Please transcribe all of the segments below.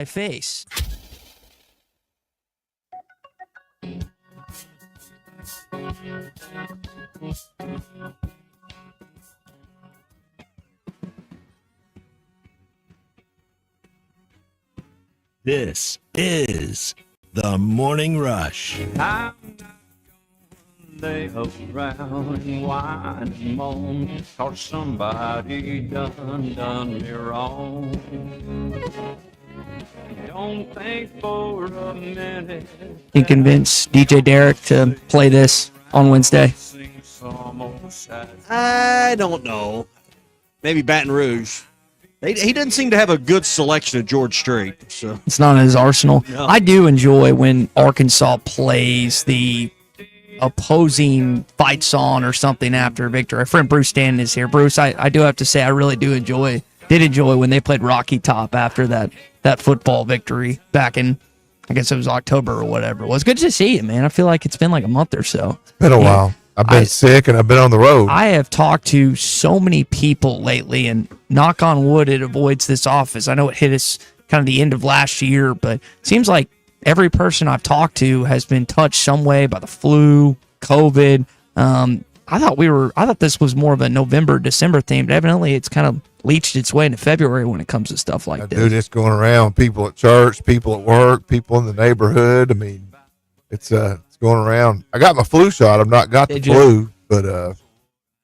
my face. This is the Morning Rush. I'm not gonna lay around and whine and moan, 'cause somebody done me wrong. Don't think for a minute. Can convince DJ Derek to play this on Wednesday. I don't know. Maybe Baton Rouge. He doesn't seem to have a good selection of George Strait. So It's not in his arsenal. No. I do enjoy when Arkansas plays the opposing fight song or something after a victory. Our friend Bruce Stanton is here. Bruce, I do have to say I really did enjoy when they played Rocky Top after that football victory back in, I guess it was October or whatever. It was good to see you, man. I feel like it's been like a month or so. Been a while. I've been sick and I've been on the road. I have talked to so many people lately, and knock on wood, it avoids this office. I know it hit us kind of the end of last year, but it seems like every person I've talked to has been touched some way by the flu, COVID. I thought this was more of a November, December theme, but evidently it's kind of leached its way into February when it comes to stuff like this. Dude, it's going around. People at church, people at work, people in the neighborhood. I mean, it's going around. I got my flu shot. I've not got the flu, but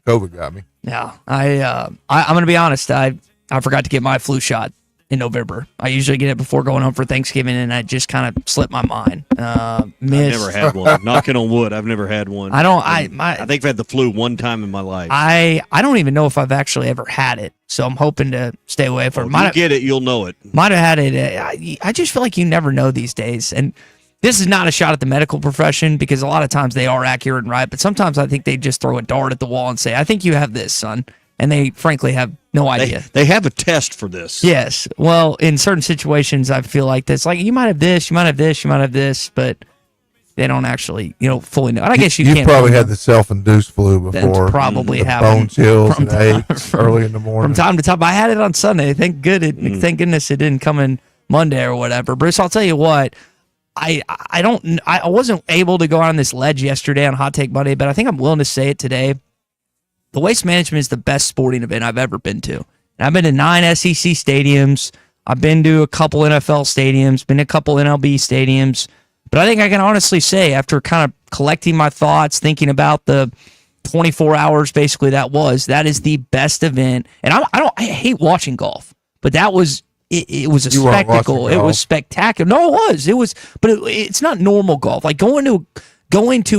COVID got me. Yeah, I'm going to be honest. I forgot to get my flu shot in November. I usually get it before going home for Thanksgiving, and I just kind of slipped my mind. I've never had one. Knocking on wood, I've never had one. I think I've had the flu one time in my life. I don't even know if I've actually ever had it, so I'm hoping to stay away from it. If you get it, you'll know it. Might have had it. I just feel like you never know these days, and this is not a shot at the medical profession because a lot of times they are accurate and right, but sometimes I think they just throw a dart at the wall and say, I think you have this, son. And they frankly have no idea. They have a test for this. Yes. Well, in certain situations, I feel like this. Like, you might have this, you might have this, you might have this, but they don't actually, fully know. And I guess you can't. You've probably had the self-induced flu before. That's probably the happened. Bone chills and aches early in the morning. From time to time. I had it on Sunday. Thank goodness it didn't come in Monday or whatever. Bruce, I'll tell you what. I wasn't able to go on this ledge yesterday on Hot Take Monday, but I think I'm willing to say it today. The Waste Management is the best sporting event I've ever been to. And I've been to 9 SEC stadiums. I've been to a couple NFL stadiums, been to a couple MLB stadiums. But I think I can honestly say, after kind of collecting my thoughts, thinking about the 24 hours basically that is the best event. And I hate watching golf, but that was it was a spectacle. It was spectacular. No, it was. But it's not normal golf. Like going to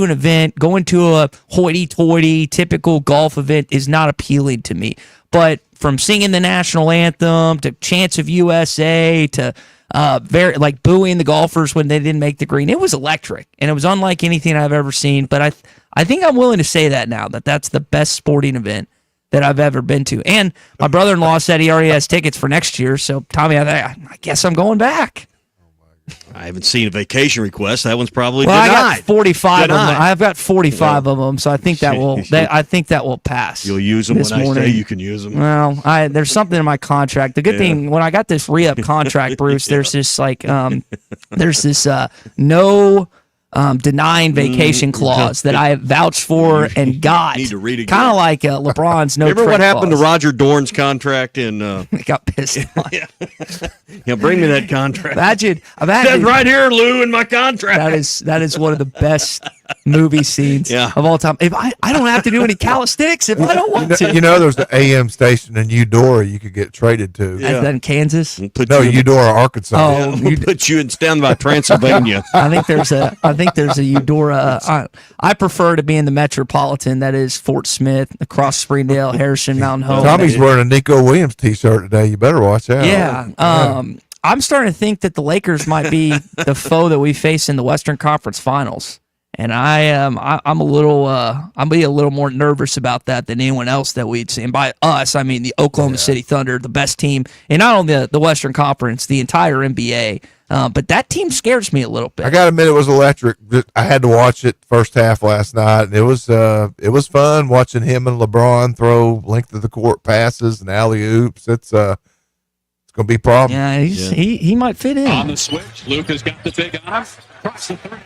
an event, going to a hoity-toity typical golf event is not appealing to me. But from singing the national anthem to chants of USA to booing the golfers when they didn't make the green, it was electric, and it was unlike anything I've ever seen. But I think I'm willing to say that now, that's the best sporting event that I've ever been to. And my brother-in-law said he already has tickets for next year. So, Tommy, I guess I'm going back. I haven't seen a vacation request. That one's probably denied. I got 45 of them. I've got 45 of them, so I think that will pass. You'll use them when I say you can use them. Well, there's something in my contract. The good thing, when I got this re-up contract, Bruce, there's this no denying vacation clause that I have vouched for and got. Need to read it. Kind of like LeBron's no. Remember what happened clause. to Roger Dorn's contract in? He got pissed. Yeah, bring me that contract. Imagine that's right here, Lou, in my contract. That is one of the best movie scenes of all time. If I don't have to do any calisthenics if I don't want to. There's the AM station in Eudora you could get traded to. Is that in Kansas? Eudora, Arkansas. Oh, we'll put you in down by Transylvania. I think there's a Eudora. I prefer to be in the metropolitan. That is Fort Smith, across Springdale, Harrison, Mountain Home. Tommy's wearing a Nico Williams t-shirt today. You better watch out. Yeah. I'm starting to think that the Lakers might be the foe that we face in the Western Conference Finals. And I'm a little more nervous about that than anyone else that we'd see. And by us, I mean the Oklahoma City Thunder, the best team in not only the Western Conference, the entire NBA. But that team scares me a little bit. I got to admit, it was electric. I had to watch it first half last night, and it was fun watching him and LeBron throw length of the court passes and alley oops. It's going gonna be a problem. Yeah, he might fit in. On the switch, Luka's got the big off. Cross the three.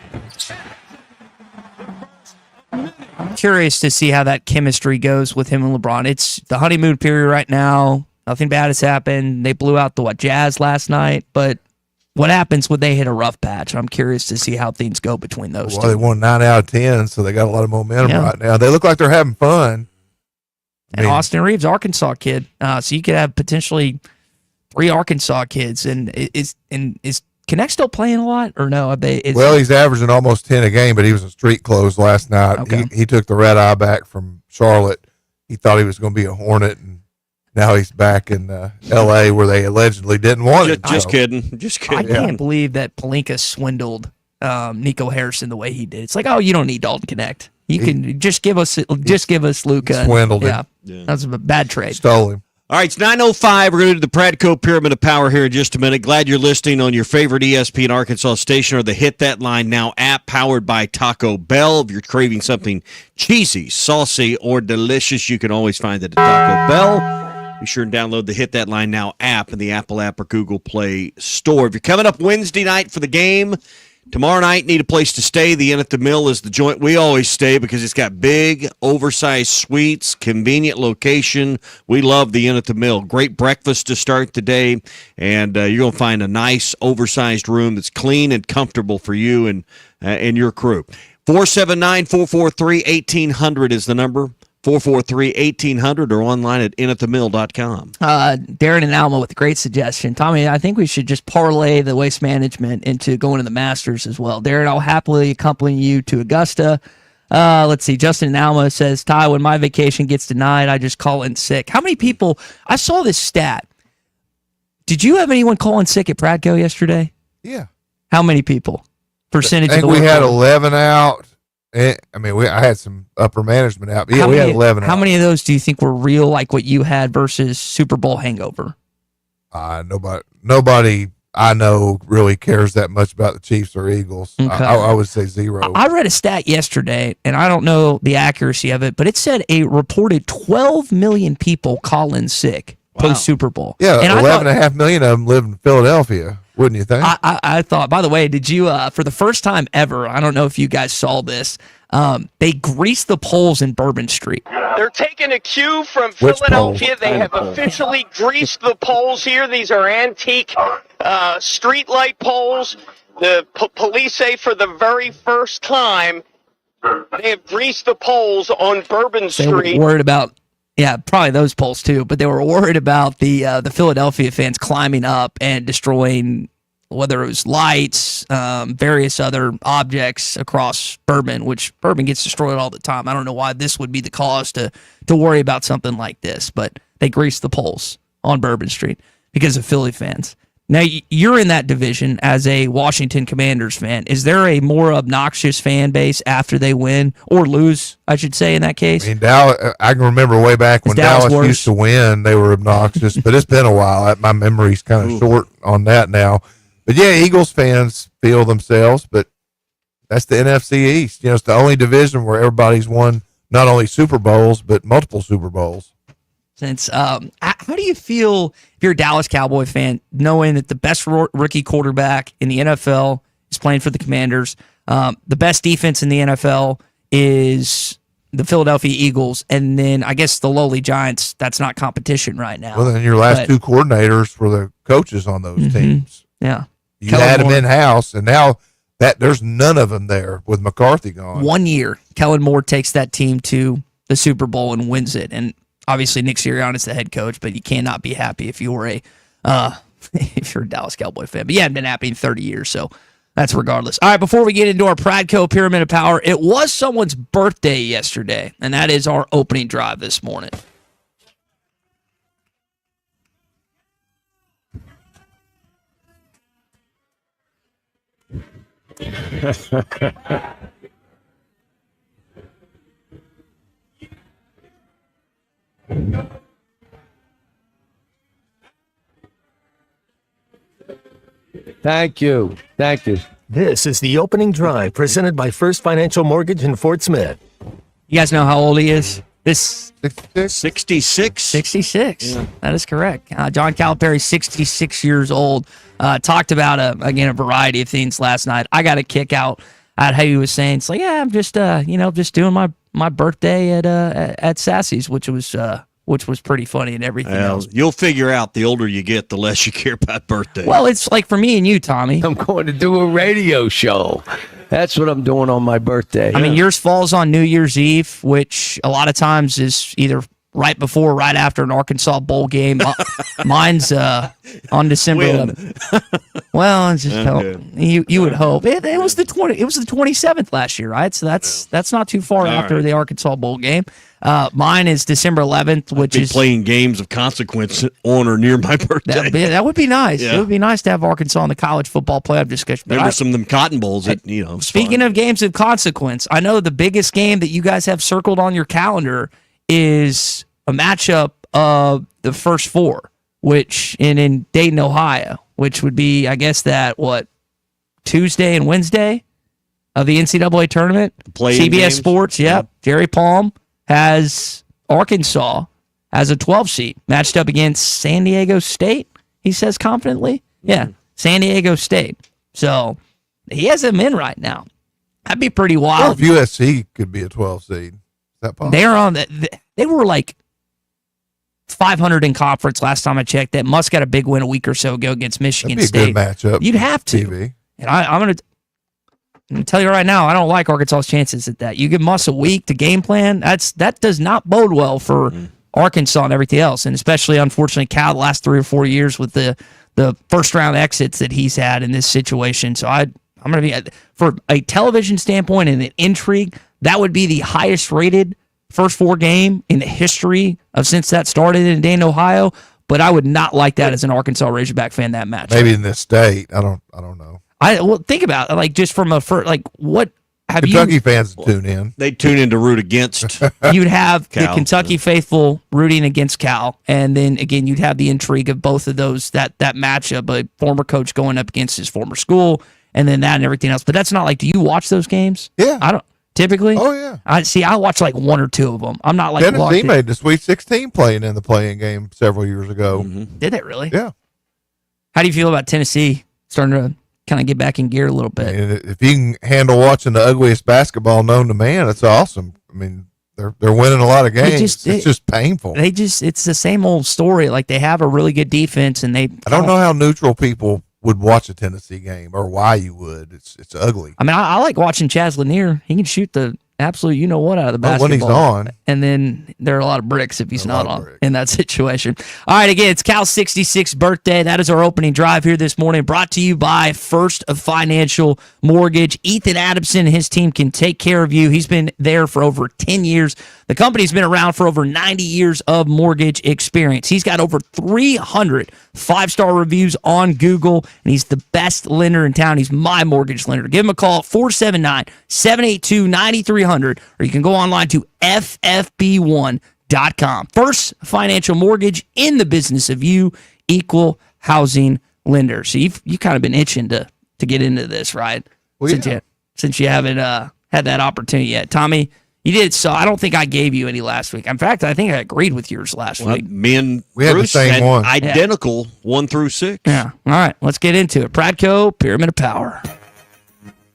I'm curious to see how that chemistry goes with him and LeBron. It's the honeymoon period right now. Nothing bad has happened. They blew out the Jazz last night, but what happens when they hit a rough patch? I'm curious to see how things go between those Well, they two. won 9 out of 10, so they got a lot of momentum Yeah. right now. They look like they're having fun. And Austin Reeves, Arkansas kid. So you could have potentially 3 Arkansas kids. And is Connect still playing a lot or no? Well, he's averaging almost 10 a game, but he was in street clothes last night. Okay. He took the red eye back from Charlotte. He thought he was going to be a Hornet, and now he's back in L.A. where they allegedly didn't want him. Just So, kidding. Just I kidding. can't believe that Pelinka swindled Nico Harrison the way he did. It's like, oh, you don't need Dalton Connect. You can just give us Luka. swindled him. Yeah, that's a bad trade. Stole him. All right, it's 9:05. We're going to do the Pradco Pyramid of Power here in just a minute. Glad you're listening on your favorite ESPN Arkansas station or the Hit That Line Now app powered by Taco Bell. If you're craving something cheesy, saucy, or delicious, you can always find it at Taco Bell. Be sure and download the Hit That Line Now app in the Apple app or Google Play Store. If you're coming up Wednesday night for the game, tomorrow night, need a place to stay. The Inn at the Mill is the joint we always stay because it's got big, oversized suites, convenient location. We love the Inn at the Mill. Great breakfast to start the day, and you're going to find a nice, oversized room that's clean and comfortable for you and your crew. 479-443-1800 is the number. 443-1800 or online at inatthemill.com. Darren and Alma with a great suggestion. Tommy, I think we should just parlay the Waste Management into going to the Masters as well. Darren, I'll happily accompany you to Augusta. Let's see. Justin and Alma says, Ty, when my vacation gets denied, I just call in sick. How many people? I saw this stat. Did you have anyone call in sick at Pradco yesterday? Yeah. How many people? Percentage I think of the we had workload? 11 out. I mean, I had some upper management out. But yeah, we had 11 out. How many of those do you think were real, like what you had versus Super Bowl hangover? Nobody I know really cares that much about the Chiefs or Eagles. Okay. I would say 0. I read a stat yesterday, and I don't know the accuracy of it, but it said a reported 12 million people call in sick post Super Bowl. Yeah, and 11.5 million of them live in Philadelphia, wouldn't you think? I thought, by the way, did you, for the first time ever, I don't know if you guys saw this, they greased the poles in Bourbon Street. They're taking a cue from Which Philadelphia. pole? They have officially greased the poles here. These are antique street light poles. The police say for the very first time, they have greased the poles on Bourbon They were Street. worried about, yeah, probably those poles too, but they were worried about the Philadelphia fans climbing up and destroying, whether it was lights, various other objects across Bourbon, which Bourbon gets destroyed all the time. I don't know why this would be the cause to worry about something like this, but they greased the poles on Bourbon Street because of Philly fans. Now, you're in that division as a Washington Commanders fan. Is there a more obnoxious fan base after they win or lose, I should say, in that case? I mean, Dallas, I can remember way back when Dallas Dallas worse? used to win, they were obnoxious, but it's been a while. My memory's kind of short on that now. But yeah, Eagles fans feel themselves, but that's the NFC East. You know, it's the only division where everybody's won not only Super Bowls, but multiple Super Bowls. Since how do you feel if you're a Dallas Cowboy fan, knowing that the best rookie quarterback in the NFL is playing for the Commanders, the best defense in the NFL is the Philadelphia Eagles, and then I guess the lowly Giants? That's not competition right now. Well, then your last But- two coordinators were the coaches on those teams. Yeah, You Kellen had them Moore. in house, and now that there's none of them there with McCarthy gone. 1 year, Kellen Moore takes that team to the Super Bowl and wins it, and obviously Nick Sirianni's the head coach, but you cannot be happy if you're a if you're a Dallas Cowboy fan. But you haven't been happy in 30 years, so that's regardless. All right, before we get into our Pradco Pyramid of Power, it was someone's birthday yesterday, and that is our opening drive this morning. Thank you. Thank you. This is the opening drive presented by First Financial Mortgage in Fort Smith. You guys know how old he is? This 66. 66. 66. That is correct. John Calipari, 66 years old. Talked about again a variety of things last night. I got a kick out at how he was saying, it's like, yeah, I'm just just doing my birthday at Sassy's, which was pretty funny and everything else. You'll figure out the older you get, the less you care about birthdays. Well, it's like for me and you, Tommy. I'm going to do a radio show. That's what I'm doing on my birthday. I mean, yours falls on New Year's Eve, which a lot of times is either right before or right after an Arkansas bowl game. Mine's on December 11th. Well, it's just you would hope. It was the 27th last year, right? So that's not too far after the Arkansas bowl game. Mine is December 11th, which is playing games of consequence on or near my birthday. That would be nice. Yeah. It would be nice to have Arkansas in the college football playoff discussion. Remember some of them Cotton Bowls that, Speaking of games of consequence, I know the biggest game that you guys have circled on your calendar is a matchup of the first four, which in Dayton, Ohio, which would be, I guess, Tuesday and Wednesday of the NCAA tournament. Play-in CBS games? Sports, yep. Jerry Palm has Arkansas as a 12 seed matched up against San Diego State, he says confidently. Yeah, San Diego State. So he has them in right now. That'd be pretty wild. Or if USC could be a 12 seed. Is that possible? They're on they were like 500 in conference last time I checked. That Musk got a big win a week or so ago against Michigan That'd be a State. good matchup. You'd have to. TV. And I'm going to tell you right now, I don't like Arkansas's chances at that. You give Muss a week to game plan. That does not bode well for Arkansas and everything else, and especially, unfortunately, Cal the last 3 or 4 years with the first round exits that he's had in this situation. So I'm going to be, for a television standpoint and an intrigue, that would be the highest rated first four game in the history of since that started in Dayton, Ohio. But I would not like that as an Arkansas Razorback fan, that match. Maybe in this state. I don't know. Think about it, like just from what have Kentucky fans tune in. They tune in to root against. You'd have the Cal. Kentucky faithful rooting against Cal, and then again you'd have the intrigue of both of those, that matchup, a former coach going up against his former school, and then that and everything else. But that's not like, do you watch those games? Yeah. I don't typically. Oh yeah. I watch like one or two of them. I'm not like Tennessee made the Sweet 16 playing in the playing game several years ago. Did it really? Yeah. How do you feel about Tennessee starting to kind of get back in gear a little bit? And if you can handle watching the ugliest basketball known to man, it's awesome. I mean, they're winning a lot of games. It's just painful. It's the same old story. Like, they have a really good defense, and I don't know how neutral people would watch a Tennessee game or why you would. It's ugly. I mean, I like watching Chaz Lanier. He can shoot the absolute out of the basketball. When he's on. And then there are a lot of bricks if he's not on in that situation. All right, again, it's Cal's 66th birthday. That is our opening drive here this morning, brought to you by First Financial Mortgage. Ethan Adamson and his team can take care of you. He's been there for over 10 years. The company's been around for over 90 years of mortgage experience. He's got over 300 five-star reviews on Google, and he's the best lender in town. He's my mortgage lender. Give him a call at 479-782-9300, or you can go online to ffb1.com. First Financial Mortgage, in the business of you, equal housing lender. So you've kind of been itching to get into this, right? Well, Since you haven't had that opportunity yet. Tommy, you did, so I don't think I gave you any last week. In fact, I think I agreed with yours last week. Me and we had the same one. Identical 1 through 6. Yeah. All right, let's get into it. Pradco, Pyramid of Power.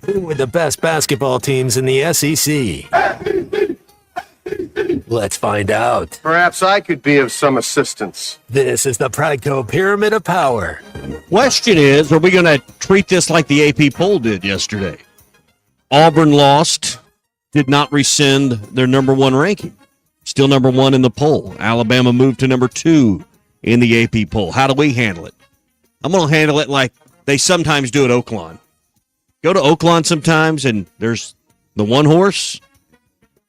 Who are the best basketball teams in the SEC? Let's find out. Perhaps I could be of some assistance. This is the Pradco Pyramid of Power. Question is, are we going to treat this like the AP poll did yesterday? Auburn lost, did not rescind their number 1 ranking. Still number 1 in the poll. Alabama moved to number 2 in the AP poll. How do we handle it? I'm going to handle it like they sometimes do at Oaklawn. Go to Oaklawn sometimes, and there's the one horse,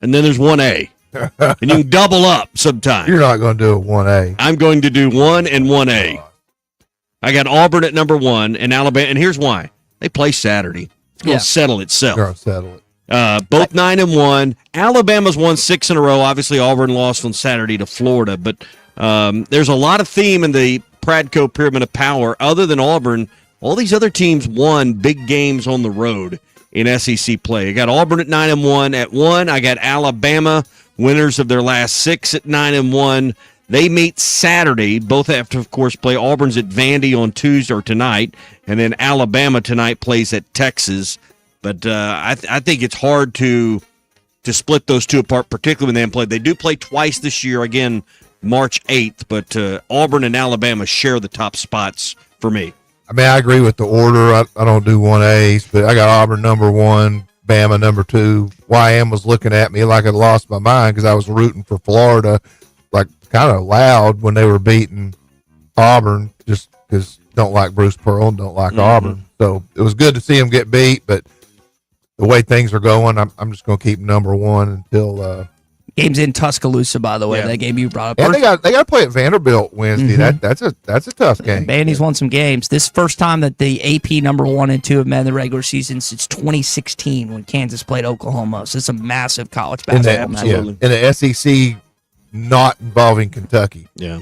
and then there's 1A. And you can double up sometimes. You're not going to do a 1A. I'm going to do 1 and 1A. I got Auburn at number 1 and Alabama, and here's why. They play Saturday. It's going to settle itself. They're going to settle it. Both 9-1. Alabama's won 6 in a row. Obviously, Auburn lost on Saturday to Florida, but there's a lot of theme in the Pradco Pyramid of Power. Other than Auburn, all these other teams won big games on the road in SEC play. I got Auburn at 9-1. At 1, I got Alabama Winners of their last 6 at 9-1. They meet Saturday. Both have to, of course, play. Auburn's at Vandy on Tuesday or tonight, and then Alabama tonight plays at Texas. But I think it's hard to split those two apart, particularly when they haven't played. They do play twice this year, again, March 8th, but Auburn and Alabama share the top spots for me. I mean, I agree with the order. I don't do 1As, but I got Auburn number 1, Bama number 2. YM was looking at me like I'd lost my mind because I was rooting for Florida, like kind of loud when they were beating Auburn, just because don't like Bruce Pearl and don't like Auburn. So it was good to see him get beat, but the way things are going, I'm just going to keep number 1 until. Game's in Tuscaloosa, by the way. Yeah. That game you brought up. And they got to play at Vanderbilt Wednesday. That's a tough game. Vandy's won some games. This first time that the AP number 1 and 2 have met in the regular season since 2016 when Kansas played Oklahoma. So it's a massive college basketball match. In the SEC, not involving Kentucky. Yeah.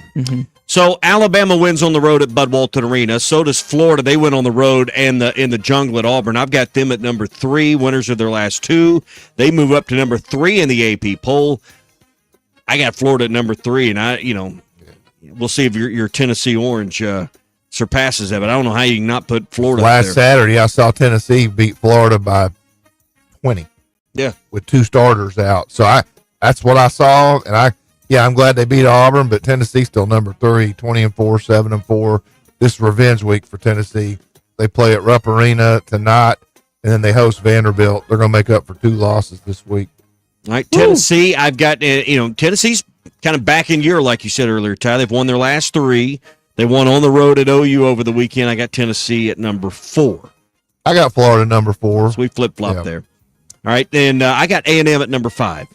So Alabama wins on the road at Bud Walton Arena. So does Florida. They went on the road and in the jungle at Auburn. I've got them at number 3. Winners of their last 2. They move up to number 3 in the AP poll. I got Florida at number 3, and we'll see if your Tennessee Orange surpasses that. But I don't know how you can not put Florida up Last there. Saturday, I saw Tennessee beat Florida by 20. Yeah. With 2 starters out. So that's what I saw, and I'm glad they beat Auburn, but Tennessee's still number 3, 20-4, 7-4. This is revenge week for Tennessee. They play at Rupp Arena tonight, and then they host Vanderbilt. They're going to make up for 2 losses this week. All right, Tennessee, I've got, Tennessee's kind of back in gear, like you said earlier, Ty. They've won their last 3. They won on the road at OU over the weekend. I got Tennessee at number 4. I got Florida number 4. So we flip-flop there. All right, and I got A&M at number 5.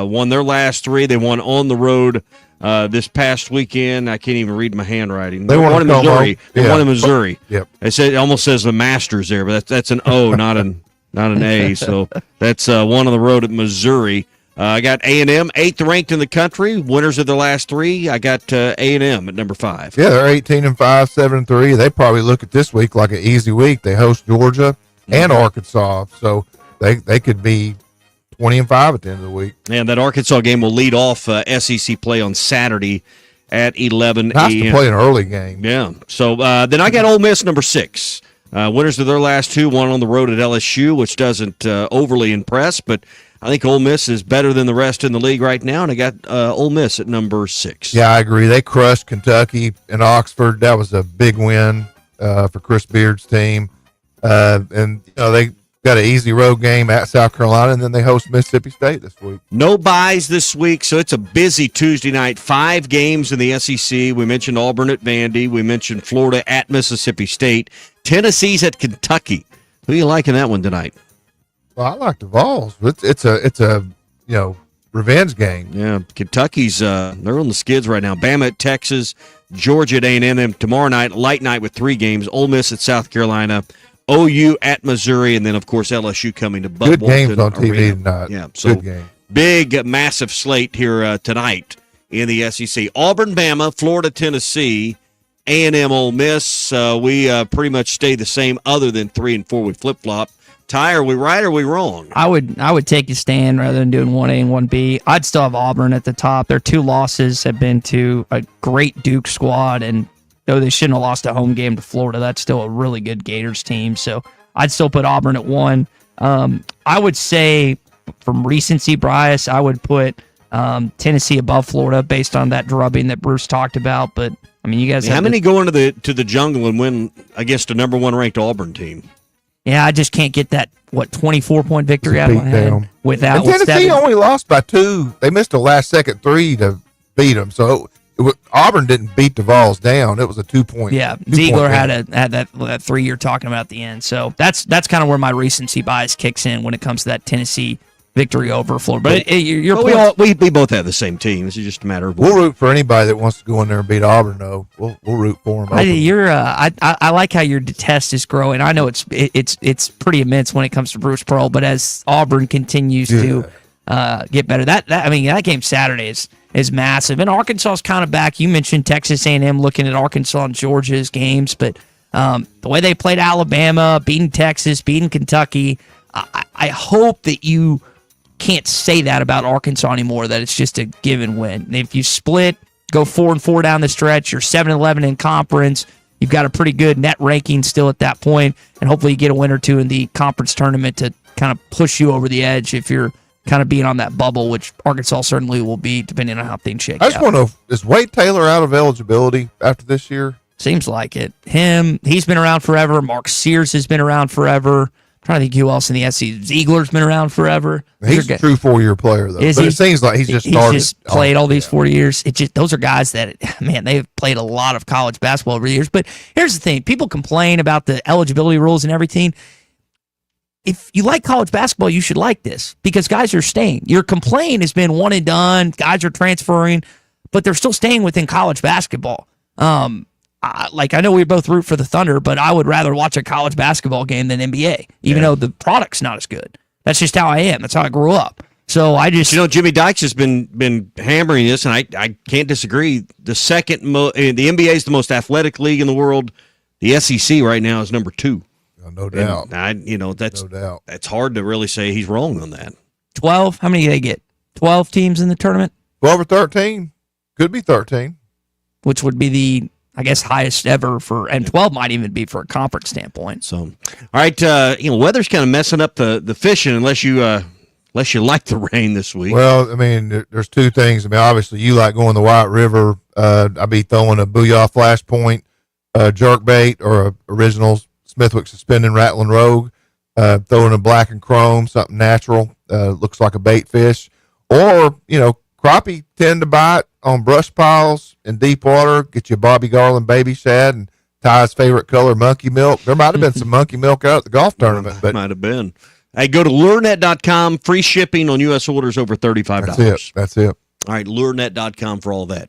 Won their last 3. They won on the road this past weekend. I can't even read my handwriting. They won in Missouri. They won in Missouri. Yep. It almost says the Masters there, but that's an O, not an A. So that's one on the road at Missouri. I got A&M, 8th ranked in the country. Winners of the last 3. I got A&M at number 5. Yeah, they're 18-5, 7-3. They probably look at this week like an easy week. They host Georgia and Arkansas, so they could be 20-5 at the end of the week. And that Arkansas game will lead off SEC play on Saturday at 11 Nice a.m. to play an early game. Yeah. So then I got Ole Miss number 6. Winners of their last 2, one on the road at LSU, which doesn't overly impress, but I think Ole Miss is better than the rest in the league right now, and I got Ole Miss at number 6. Yeah, I agree. They crushed Kentucky and Oxford. That was a big win for Chris Beard's team. And they got an easy road game at South Carolina, and then they host Mississippi State this week. No buys this week, so it's a busy Tuesday night. 5 games in the SEC. We mentioned Auburn at Vandy. We mentioned Florida at Mississippi State. Tennessee's at Kentucky. Who you liking that one tonight? Well, I like the Vols. It's a revenge game. Yeah, Kentucky's they're on the skids right now. Bama at Texas, Georgia at A&M. Then tomorrow night, light night with 3 games. Ole Miss at South Carolina, OU at Missouri, and then of course LSU coming to Bud Good Walton games on TV Arena. tonight. Yeah, so good game. big, massive slate here tonight in the SEC. Auburn, Bama, Florida, Tennessee, A&M, Ole Miss. We pretty much stay the same, other than 3 and 4 we flip flop. Ty, are we right or are we wrong? I would take a stand rather than doing 1A and 1B. I'd still have Auburn at the top. Their 2 losses have been to a great Duke squad, and though they shouldn't have lost a home game to Florida, that's still a really good Gators team. So I'd still put Auburn at 1. I would say from recency bias, I would put Tennessee above Florida based on that drubbing that Bruce talked about. But I mean, you guys, how many go into the jungle and win against a number 1 ranked Auburn team? Yeah, I just can't get that 24-point victory out of my head without. And Tennessee only lost by 2. They missed a last-second 3 to beat them. So Auburn didn't beat the Vols down. It was a 2-point. Yeah, Ziegler had that 3 you're talking about at the end. So that's kind of where my recency bias kicks in when it comes to that Tennessee victory over Florida. But we both have the same team. This is just a matter of. We'll root for anybody that wants to go in there and beat Auburn. Though we'll root for them. I like how your detest is growing. I know it's pretty immense when it comes to Bruce Pearl, but as Auburn continues to get better, that game Saturday is massive. And Arkansas is kind of back. You mentioned Texas A&M looking at Arkansas and Georgia's games, but the way they played Alabama, beating Texas, beating Kentucky, I hope that you can't say that about Arkansas anymore, that it's just a given win. And if you split, go 4-4 down the stretch, you're 7-11 in conference, you've got a pretty good net ranking still at that point, and hopefully you get a win or two in the conference tournament to kind of push you over the edge if you're kind of being on that bubble, which Arkansas certainly will be, depending on how things shake out. I just want to, is Wade Taylor out of eligibility after this year? Seems like it. He's been around forever. Mark Sears has been around forever. I'm trying to think who else in the SEC. Ziegler's been around forever. He's a true 4-year player, though. Is but he? it seems like he's just played all these 4 years. Those are guys that, man, they've played a lot of college basketball over the years. But here's the thing. People complain about the eligibility rules and everything. If you like college basketball, you should like this because guys are staying. Your complaint has been one and done. Guys are transferring, but they're still staying within college basketball. I know we both root for the Thunder, but I would rather watch a college basketball game than NBA, even though the product's not as good. That's just how I am. That's how I grew up. So I just, Jimmy Dykes has been hammering this, and I can't disagree. The the NBA is the most athletic league in the world. The SEC right now is number 2. No doubt. That's no doubt. That's hard to really say he's wrong on that. 12. How many do they get? 12 teams in the tournament. 12 or 13. Could be 13. Which would be the, I guess, highest ever and 12 might even be for a conference standpoint. So, all right, weather's kind of messing up the fishing unless you like the rain this week. Well, I mean, there's two things. I mean, obviously you like going to the White River. I'd be throwing a Booyah Flashpoint, jerkbait, or a Originals Smithwick Suspending Rattling Rogue, throwing a Black and Chrome, something natural, looks like a bait fish, or, crappie tend to bite on brush piles in deep water. Get you a Bobby Garland baby shad and Ty's favorite color, monkey milk. There might have been some monkey milk out at the golf tournament, but might have been. Hey, go to lurenet.com, free shipping on U.S. orders over $35. That's it. All right, lurenet.com for all that.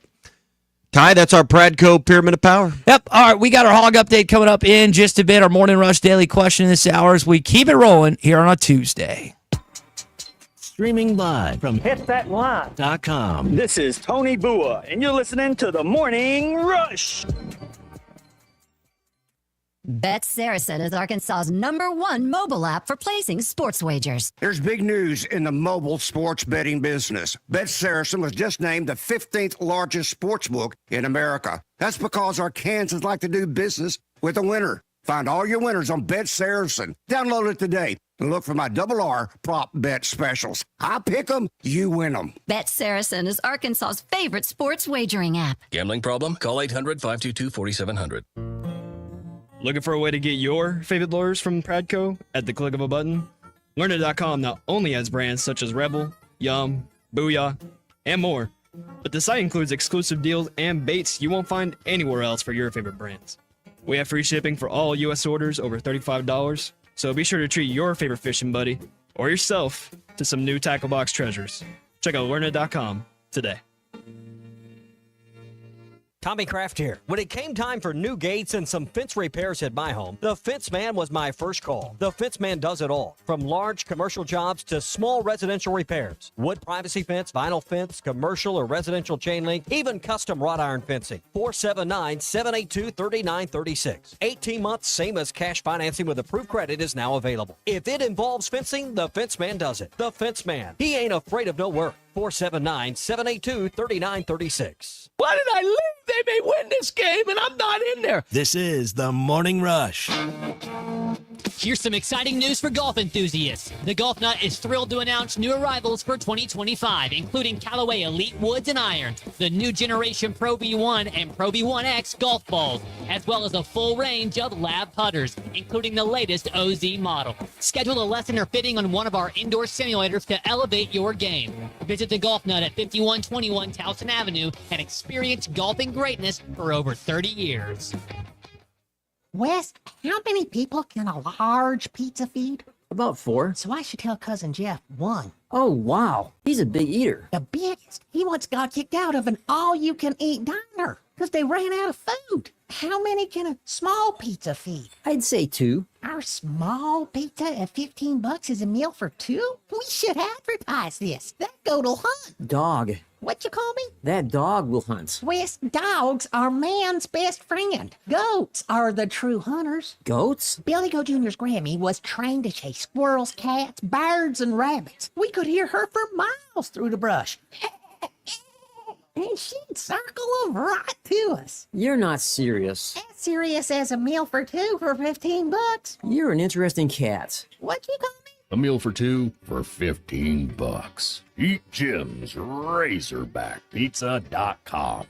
Ty, that's our Pradco Pyramid of Power. Yep. All right, we got our hog update coming up in just a bit. Our Morning Rush Daily Question this hour as we keep it rolling here on a Tuesday. Streaming live from hitthatline.com. This is Tony Bua, and you're listening to the Morning Rush. Bet Saracen is Arkansas's #1 mobile app for placing sports wagers. There's big news in the mobile sports betting business. Bet Saracen was just named the 15th largest sports book in America. That's because Arkansans like to do business with a winner. Find all your winners on Bet Saracen. Download it today and look for my R prop bet specials. I pick them, you win them. Bet Saracen is Arkansas's favorite sports wagering app. Gambling problem? Call 800-522-4700. Looking for a way to get your favorite lures from Pradco at the click of a button? Learner.com not only has brands such as Rebel, Yum, Booyah, and more, but the site includes exclusive deals and baits you won't find anywhere else for your favorite brands. We have free shipping for all U.S. orders over $35, so be sure to treat your favorite fishing buddy or yourself to some new tackle box treasures. Check out Learner.com today. Tommy Kraft here. When it came time for new gates and some fence repairs at my home, the Fence Man was my first call. The Fence Man does it all, from large commercial jobs to small residential repairs. Wood privacy fence, vinyl fence, commercial or residential chain link, even custom wrought iron fencing. 479-782-3936. 18 months, same as cash financing with approved credit is now available. If it involves fencing, the Fence Man does it. The Fence Man. He ain't afraid of no work. 479-782-3936. Why did I leave? They may win this game, and I'm not in there. This is the Morning Rush. Here's some exciting news for golf enthusiasts. The Golf Nut is thrilled to announce new arrivals for 2025, including Callaway Elite Woods and Irons, the new generation Pro V1 and Pro V1X golf balls, as well as a full range of lab putters, including the latest OZ model. Schedule a lesson or fitting on one of our indoor simulators to elevate your game. Visit the Golf Nut at 5121 Towson Avenue and experience golfing greatness for over 30 years. Wes, how many people can a large pizza feed? About 4. So I should tell Cousin Jeff 1. Oh, wow. He's a big eater. The biggest. He once got kicked out of an all-you-can-eat diner because they ran out of food. how many can a small pizza feed? I'd say 2. Our small pizza at $15 is a meal for 2? We should advertise this. That goat'll hunt. Dog. What you call me? That dog will hunt. Wes, dogs are man's best friend. Goats are the true hunters. Goats? Billy Goat Jr.'s Grammy was trained to chase squirrels, cats, birds, and rabbits. We could hear her for miles through the brush. And she'd circle them right to us. You're not serious. As serious as a meal for 2 for $15. You're an interesting cat. What you call me? A meal for 2 for $15. Eat Jim's RazorbackPizza.com.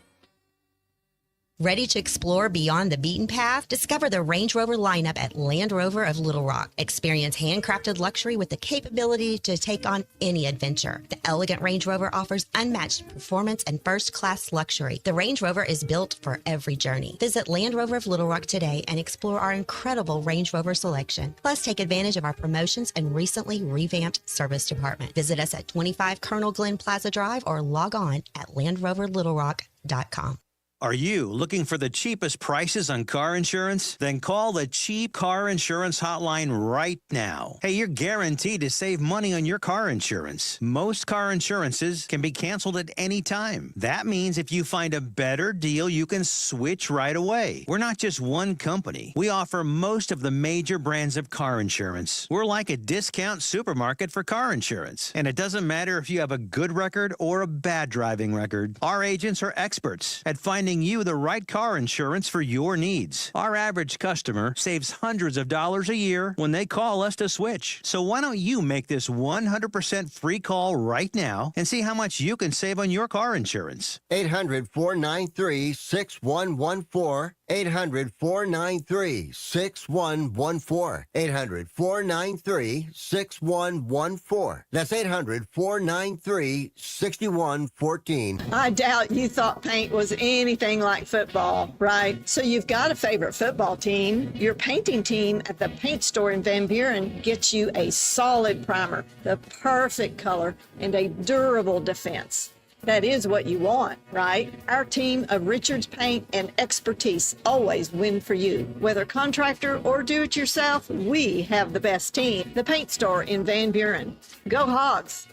Ready to explore beyond the beaten path? Discover the Range Rover lineup at Land Rover of Little Rock. Experience handcrafted luxury with the capability to take on any adventure. The elegant Range Rover offers unmatched performance and first-class luxury. The Range Rover is built for every journey. Visit Land Rover of Little Rock today and explore our incredible Range Rover selection. Plus, take advantage of our promotions and recently revamped service department. Visit us at 25 Colonel Glenn Plaza Drive or log on at LandRoverLittleRock.com. Are you looking for the cheapest prices on car insurance? Then call the Cheap Car Insurance Hotline right now. Hey, you're guaranteed to save money on your car insurance. Most car insurances can be canceled at any time. That means if you find a better deal, you can switch right away. We're not just one company. We offer most of the major brands of car insurance. We're like a discount supermarket for car insurance. And it doesn't matter if you have a good record or a bad driving record. Our agents are experts at finding you the right car insurance for your needs. Our average customer saves hundreds of dollars a year when they call us to switch. So why don't you make this 100% free call right now and see how much you can save on your car insurance? 800-493-6114. 800-493-6114. 800-493-6114. That's 800-493-6114. I doubt you thought paint was anything like football, right? So you've got a favorite football team. Your painting team at the paint store in Van Buren gets you a solid primer, the perfect color, and a durable defense. That is what you want, right? Our team of Richards Paint and expertise always win for you. Whether contractor or do-it-yourself, we have the best team. The Paint Store in Van Buren. Go Hogs!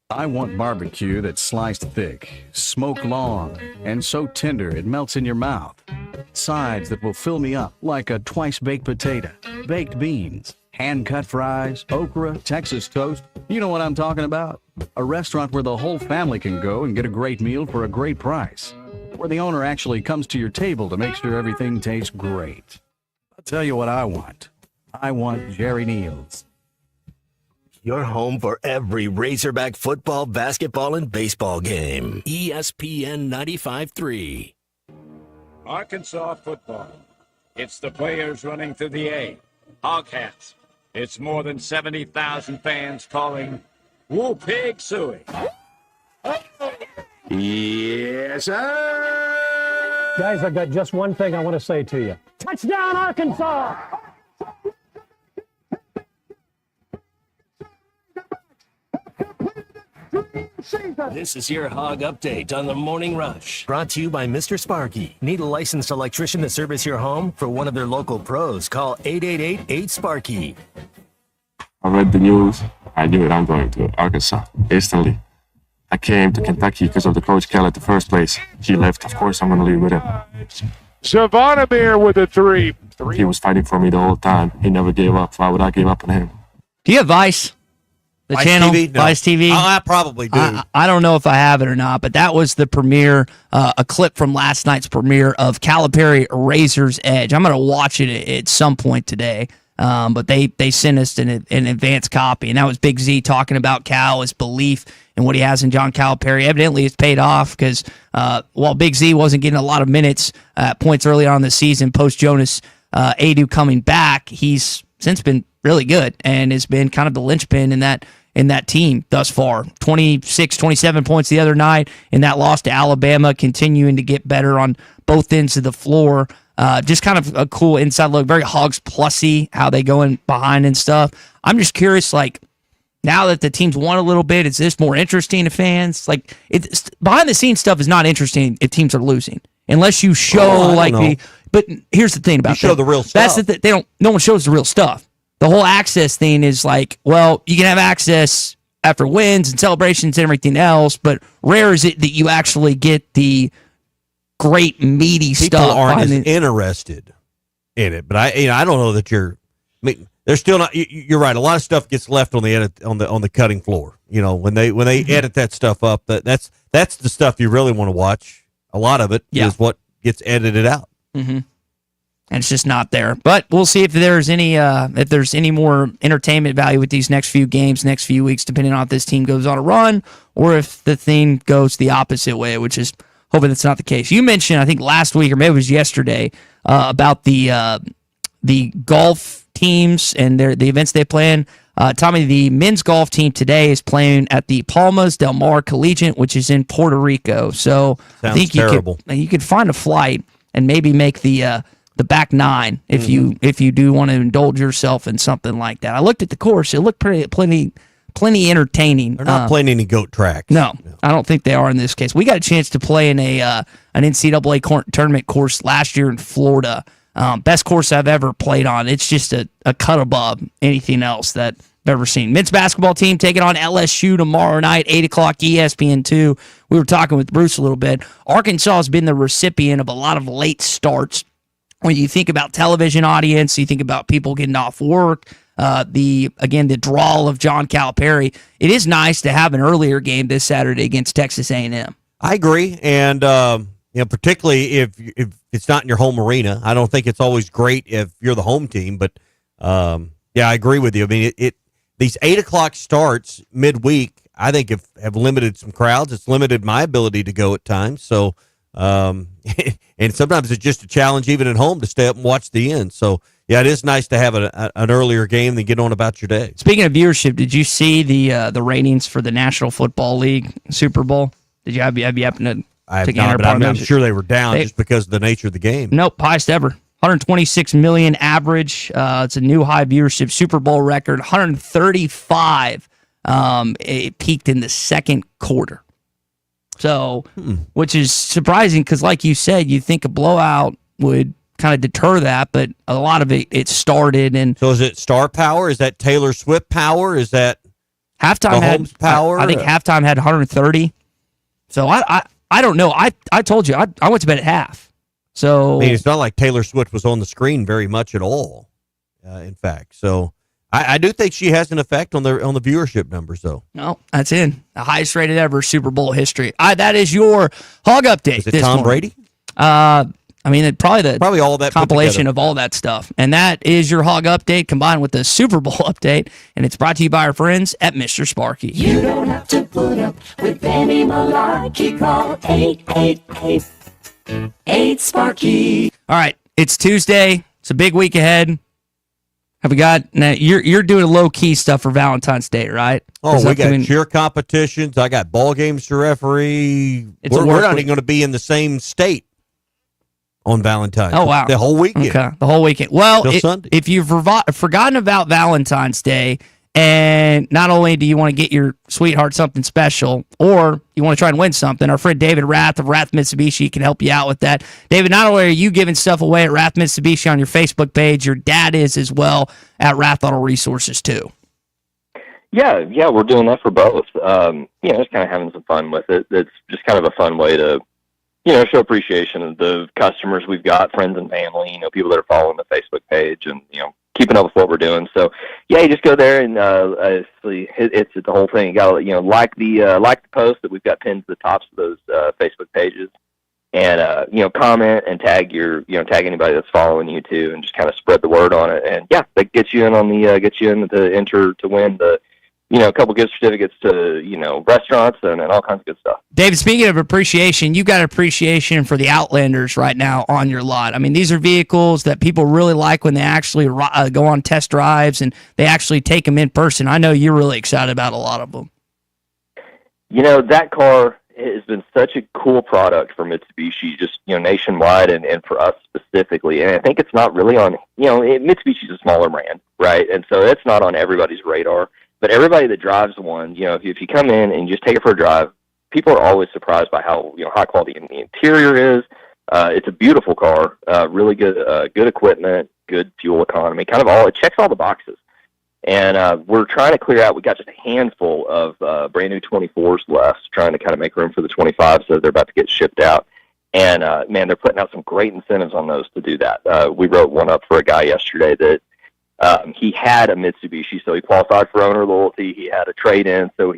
I want barbecue that's sliced thick, smoked long, and so tender it melts in your mouth. Sides that will fill me up like a twice-baked potato, baked beans, hand-cut fries, okra, Texas toast. You know what I'm talking about? A restaurant where the whole family can go and get a great meal for a great price. Where the owner actually comes to your table to make sure everything tastes great. I'll tell you what I want. I want Jerry Neal's. Your home for every Razorback football, basketball, and baseball game. ESPN 95.3. Arkansas football. It's the players running through the A. Hogcats. It's more than 70,000 fans calling Woo Pig Suey. Yes, sir. Guys, I've got just one thing I want to say to you. Touchdown, Arkansas! This is your Hog Update on the Morning Rush. Brought to you by Mr. Sparky. Need a licensed electrician to service your home? For one of their local pros, call 888-8-SPARKY. I read the news. I knew it. I'm going to Arkansas instantly. I came to Kentucky because of the Coach Kell at the first place. He left. Of course, I'm going to leave with him. Savannah with a 3. He was fighting for me the whole time. He never gave up. Why would I give up on him? Do you have Vice? The Vice channel, TV? No. Vice TV. I probably do. I don't know if I have it or not, but that was the premiere, a clip from last night's premiere of Calipari Razor's Edge. I'm going to watch it at some point today, but they sent us an advanced copy, and that was Big Z talking about Cal, his belief in what he has in John Calipari. Evidently, it's paid off because while Big Z wasn't getting a lot of minutes at points early on in the season, post Jonas Adu coming back, he's since been really good and has been kind of the linchpin in that team thus far. 26, 27 points the other night in that loss to Alabama, continuing to get better on both ends of the floor. Just kind of a cool inside look, very Hogs Plus-y, how they go in behind and stuff. I'm just curious, like, now that the team's won a little bit, is this more interesting to fans? Like, it's behind the scenes stuff is not interesting if teams are losing. unless you show But here's the thing about show the real That's stuff. no one shows the real stuff. The whole access thing is like, well, you can have access after wins and celebrations and everything else, but rare is it that you actually get the great meaty People stuff. aren't as interested in it, but I don't know that you're. I mean, they're still not. You're right. A lot of stuff gets left on the edit on the cutting floor. When they edit that stuff up, that's the stuff you really want to watch. A lot of it is what gets edited out. Mm-hmm. And it's just not there. But we'll see if there's any more entertainment value with these next few games, next few weeks, depending on if this team goes on a run or if the thing goes the opposite way, which is hoping that's not the case. You mentioned, I think last week or maybe it was yesterday, about the golf teams and the events they play in. Tommy, the men's golf team today is playing at the Palmas del Mar Collegiate, which is in Puerto Rico. So I think you could find a flight and maybe make the back nine if you do want to indulge yourself in something like that. I looked at the course; it looked plenty entertaining. They're not playing any goat tracks. No, I don't think they are in this case. We got a chance to play in an NCAA tournament course last year in Florida. Best course I've ever played on. It's just a cut above anything else that I've ever seen. Men's basketball team taking on LSU tomorrow night, 8 o'clock ESPN2. We were talking with Bruce a little bit. Arkansas has been the recipient of a lot of late starts. When you think about television audience, you think about people getting off work, the drawl of John Calipari. It is nice to have an earlier game this Saturday against Texas A&M. I agree, and particularly if it's not in your home arena. I don't think it's always great if you're the home team, but I agree with you. I mean, these 8 o'clock starts midweek, I think have limited some crowds. It's limited my ability to go at times. So, and sometimes it's just a challenge even at home to stay up and watch the end. So, yeah, it is nice to have an earlier game than get on about your day. Speaking of viewership, did you see the ratings for the National Football League Super Bowl? Did you have you happened to? I have not, but I'm sure they were down just because of the nature of the game. Nope, highest ever. 126 million average. It's a new high viewership. Super Bowl record. 135. It peaked in the second quarter. So, which is surprising because, like you said, you think a blowout would kind of deter that, but a lot of it started. And so, is it star power? Is that Taylor Swift power? Is that halftime Mahomes power? I think halftime had 130. So I don't know. I told you I went to bed at half. So I mean, it's not like Taylor Swift was on the screen very much at all. In fact, so I do think she has an effect on the viewership numbers, though. No, that's in the highest rated ever Super Bowl history. That is your Hog Update. Is it Tom Brady? I mean, probably all that compilation of all that stuff. And that is your Hog Update combined with the Super Bowl update. And it's brought to you by our friends at Mr. Sparky. You don't have to put up with any malarkey. Call 888-8-SPARKY. All right, it's Tuesday. It's a big week ahead. Have we got? Now you're doing low key stuff for Valentine's Day, right? Oh, we got cheer competitions. I got ball games to referee. We're not even going to be in the same state on Valentine's. Oh wow, the whole weekend. Okay, the whole weekend. Well, Sunday. If you've forgotten about Valentine's Day, and not only do you want to get your sweetheart something special, or you want to try and win something, our friend David Rath of Rath Mitsubishi can help you out with that. David, not only are you giving stuff away at Rath Mitsubishi on your Facebook page, your dad is as well at Rath Auto Resources too. Yeah, we're doing that for both. Just kind of having some fun with it. It's just kind of a fun way to, show appreciation of the customers we've got, friends and family, people that are following the Facebook page and, keeping up with what we're doing. So, yeah, you just go there and it's the whole thing. You got to, like the post that we've got pinned to the tops of those Facebook pages, and comment and tag tag anybody that's following you too, and just kind of spread the word on it. And yeah, that gets you in on the to enter to win the. A couple gift certificates to, restaurants and all kinds of good stuff. David, speaking of appreciation, you got appreciation for the Outlanders right now on your lot. I mean, these are vehicles that people really like when they actually go on test drives and they actually take them in person. I know you're really excited about a lot of them. That car has been such a cool product for Mitsubishi, just, nationwide and for us specifically. And I think it's not really on, Mitsubishi's a smaller brand, right? And so it's not on everybody's radar. But everybody that drives one, if you come in and you just take it for a drive, people are always surprised by how high quality the interior is, It's a beautiful car, really good equipment, good fuel economy, kind of it checks all the boxes. And we're trying to clear out. We got just a handful of brand new 24s left, trying to kind of make room for the 25s, so they're about to get shipped out. And man, they're putting out some great incentives on those to do that. We wrote one up for a guy yesterday that he had a Mitsubishi, so he qualified for owner loyalty. He had a trade-in, so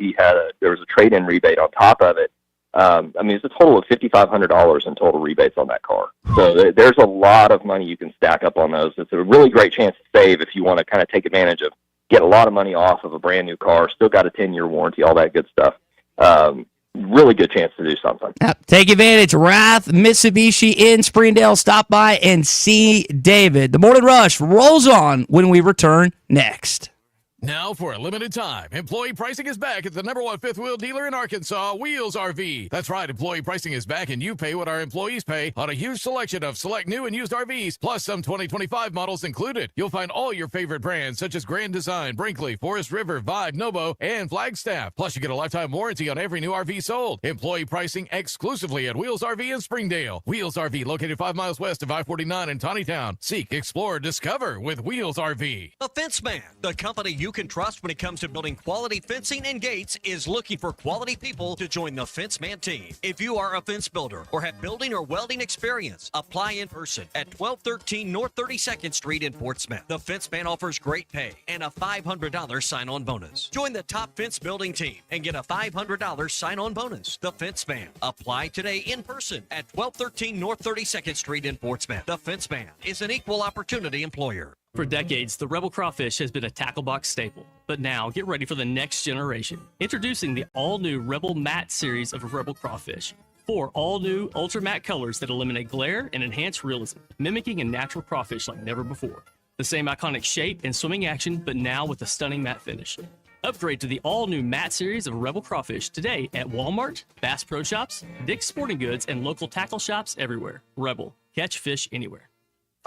there was a trade-in rebate on top of it. I mean, it's a total of $5,500 in total rebates on that car. So there's a lot of money you can stack up on those. It's a really great chance to save if you want to kind of take advantage of, get a lot of money off of a brand new car, still got a 10-year warranty, all that good stuff. Really good chance to do something. Take advantage. Rath Mitsubishi in Springdale. Stop by and see David. The Morning Rush rolls on when we return next. Now, for a limited time, employee pricing is back at the #1 fifth wheel dealer in Arkansas, Wheels RV. That's right, employee pricing is back, and you pay what our employees pay on a huge selection of select new and used RVs, plus some 2025 models included. You'll find all your favorite brands, such as Grand Design, Brinkley, Forest River, Vibe, Novo, and Flagstaff. Plus, you get a lifetime warranty on every new RV sold. Employee pricing exclusively at Wheels RV in Springdale. Wheels RV, located 5 miles west of I-49 in Tawnytown. Seek, explore, discover with Wheels RV. The Fence Man, the company you can trust when it comes to building quality fencing and gates, is looking for quality people to join the Fence Man team. If you are a fence builder or have building or welding experience, apply in person at 1213 North 32nd Street in Portsmouth. The Fence Man offers great pay and a $500 sign-on bonus. Join the top fence building team and get a $500 sign-on bonus. The Fence Man. Apply today in person at 1213 North 32nd Street in Portsmouth. The Fence Man is an equal opportunity employer. For decades, the Rebel Crawfish has been a tackle box staple. But now, get ready for the next generation. Introducing the all-new Rebel Matte series of Rebel Crawfish. 4 all-new ultra matte colors that eliminate glare and enhance realism, mimicking a natural crawfish like never before. The same iconic shape and swimming action, but now with a stunning matte finish. Upgrade to the all-new matte series of Rebel Crawfish today at Walmart, Bass Pro Shops, Dick's Sporting Goods, and local tackle shops everywhere. Rebel. Catch fish anywhere.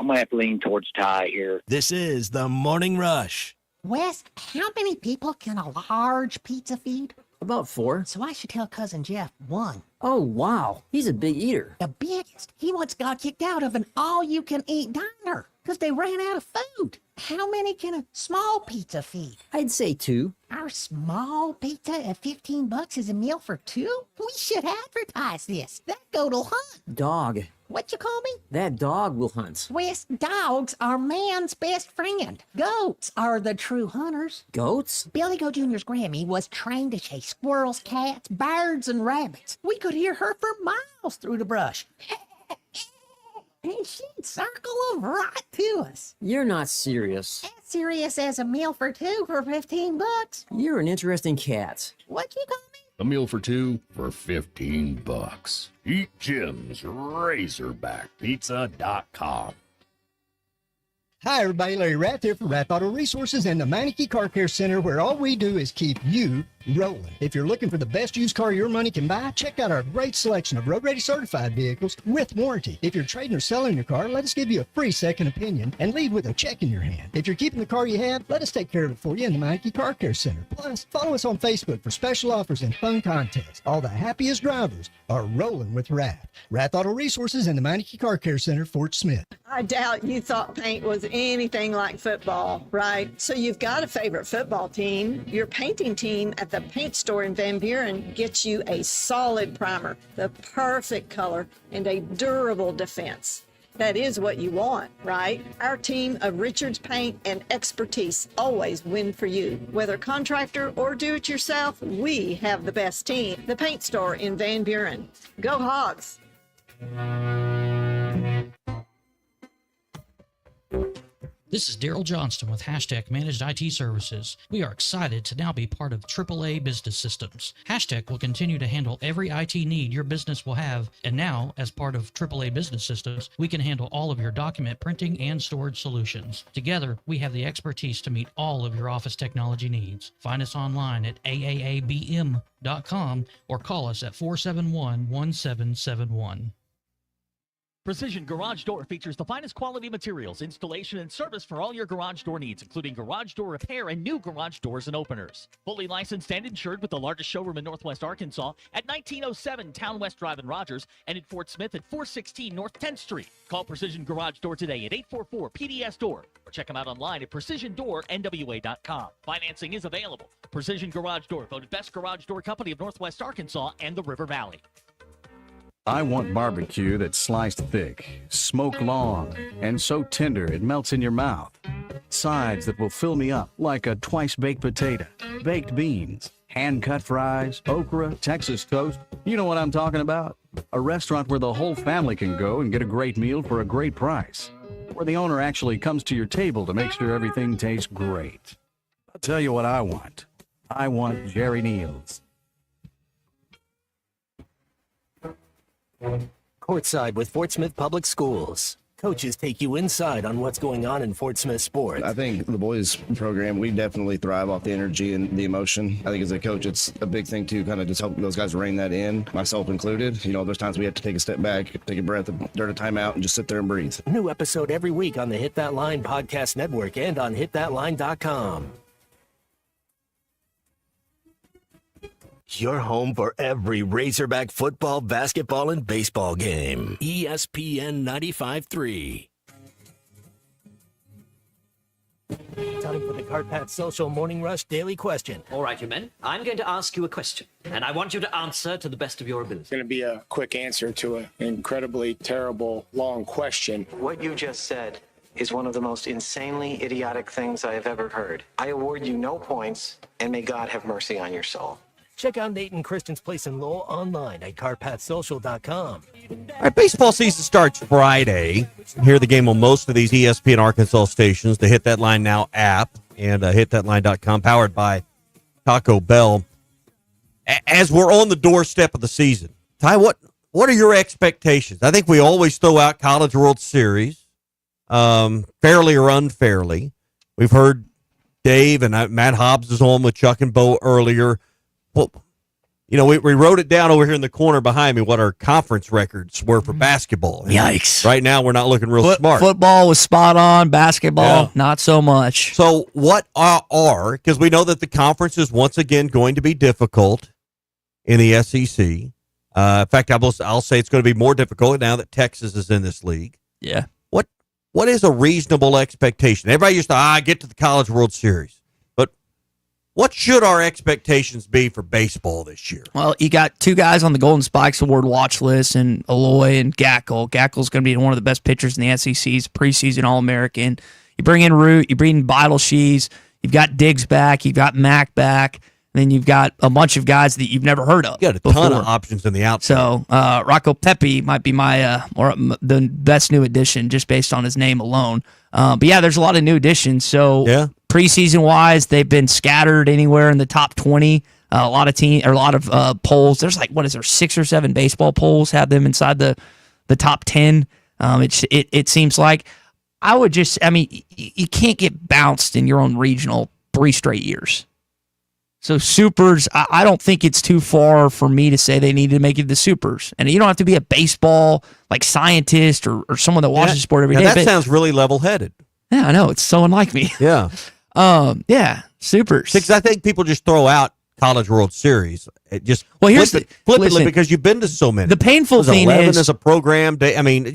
I'm going to have to lean towards Ty here. This is the Morning Rush. Wes, how many people can a large pizza feed? About 4. So I should tell Cousin Jeff 1. Oh, wow. He's a big eater. The biggest. He once got kicked out of an all-you-can-eat diner because they ran out of food. How many can a small pizza feed? I'd say 2. Our small pizza at $15 is a meal for 2? We should advertise this. That goat'll hunt. Dog. What you call me? That dog will hunt. Wes, dogs are man's best friend. Goats are the true hunters. Goats? Billy Goat Jr.'s Grammy was trained to chase squirrels, cats, birds, and rabbits. We could hear her for miles through the brush. And she'd circle them right to us. You're not serious. As serious as a meal for 2 for $15. You're an interesting cat. What you call me? A meal for 2 for $15. Eat Jim's RazorbackPizza.com. Hi, everybody. Larry Rath here from Rath Auto Resources and the Meineke Car Care Center, where all we do is keep you rolling. If you're looking for the best used car your money can buy, check out our great selection of road-ready certified vehicles with warranty. If you're trading or selling your car, let us give you a free second opinion and leave with a check in your hand. If you're keeping the car you have, let us take care of it for you in the Meineke Car Care Center. Plus, follow us on Facebook for special offers and fun contests. All the happiest drivers are rolling with Rath. Rath Auto Resources and the Meineke Car Care Center, Fort Smith. I doubt you thought paint was anything like football, right? So you've got a favorite football team. Your painting team at the paint store in Van Buren gets you a solid primer, the perfect color, and a durable defense. That is what you want, right? Our team of Richards Paint and expertise always win for you. Whether contractor or do-it-yourself, we have the best team. The paint store in Van Buren. Go Hogs! This is Daryl Johnston with Hashtag Managed IT Services. We are excited to now be part of AAA Business Systems. Hashtag will continue to handle every IT need your business will have, and now, as part of AAA Business Systems, we can handle all of your document printing and storage solutions. Together, we have the expertise to meet all of your office technology needs. Find us online at AAABM.com or call us at 471-1771. Precision Garage Door features the finest quality materials, installation, and service for all your garage door needs, including garage door repair and new garage doors and openers. Fully licensed and insured with the largest showroom in Northwest Arkansas at 1907 Town West Drive in Rogers and in Fort Smith at 416 North 10th Street. Call Precision Garage Door today at 844-PDS-DOOR or check them out online at PrecisionDoorNWA.com. Financing is available. Precision Garage Door, voted best garage door company of Northwest Arkansas and the River Valley. I want barbecue that's sliced thick, smoked long, and so tender it melts in your mouth. Sides that will fill me up like a twice-baked potato, baked beans, hand-cut fries, okra, Texas toast. You know what I'm talking about? A restaurant where the whole family can go and get a great meal for a great price. Where the owner actually comes to your table to make sure everything tastes great. I'll tell you what I want. I want Jerry Neal's. Courtside with Fort Smith Public Schools. Coaches take you inside on what's going on in Fort Smith sports. I think the boys program, we definitely thrive off the energy and the emotion. I think as a coach, it's a big thing to kind of just help those guys rein that in, myself included. You know, there's times we have to take a step back, take a breath during a timeout, and just sit there and breathe. New episode every week on the Hit That Line podcast network and on hitthatline.com. Your home for every Razorback football, basketball, and baseball game. ESPN 95.3. Time for the Carpat Social Morning Rush Daily Question. All right, you men. I'm going to ask you a question, and I want you to answer to the best of your ability. It's going to be a quick answer to an incredibly terrible, long question. What you just said is one of the most insanely idiotic things I have ever heard. I award you no points, and may God have mercy on your soul. Check out Nate and Kristen's Place in Lowell online at carpatsocial.com. All right, baseball season starts Friday. Hear the game on most of these ESPN Arkansas stations, the Hit That Line Now app, and hitthatline.com, powered by Taco Bell. As we're on the doorstep of the season, Ty, what are your expectations? I think we always throw out College World Series, fairly or unfairly. We've heard Dave and Matt Hobbs is on with Chuck and Bo earlier. Well, you know, we wrote it down over here in the corner behind me what our conference records were for basketball. And yikes. Right now, we're not looking real smart. Football was spot on. Basketball, not so much. So what are, because we know that the conference is once again going to be difficult in the SEC. In fact, I'll say it's going to be more difficult now that Texas is in this league. Yeah. What is a reasonable expectation? Everybody used to, get to the College World Series. What should our expectations be for baseball this year? Well, you got two guys on the Golden Spikes Award watch list, and Aloy and Gackle. Gackle's going to be one of the best pitchers in the SEC's preseason All-American. You bring in Root, you bring in Beidelshees, you've got Diggs back, you've got Mack back, and then you've got a bunch of guys that you've never heard of. You got a ton of options in the outside. So Rocco Pepe might be the best new addition just based on his name alone. But yeah, there's a lot of new additions. So preseason wise, they've been scattered anywhere in the top 20. A lot of polls. There's 6 or 7 baseball polls have them inside the top 10. It seems like you can't get bounced in your own regional 3 straight years. So Supers, I don't think it's too far for me to say they need to make it the Supers. And you don't have to be a baseball scientist or someone that watches sport every day. That sounds really level-headed. Yeah, I know. It's so unlike me. Yeah. Supers. Because I think people just throw out College World Series. It just flippantly because you've been to so many. The painful thing 11 is a program day. I mean,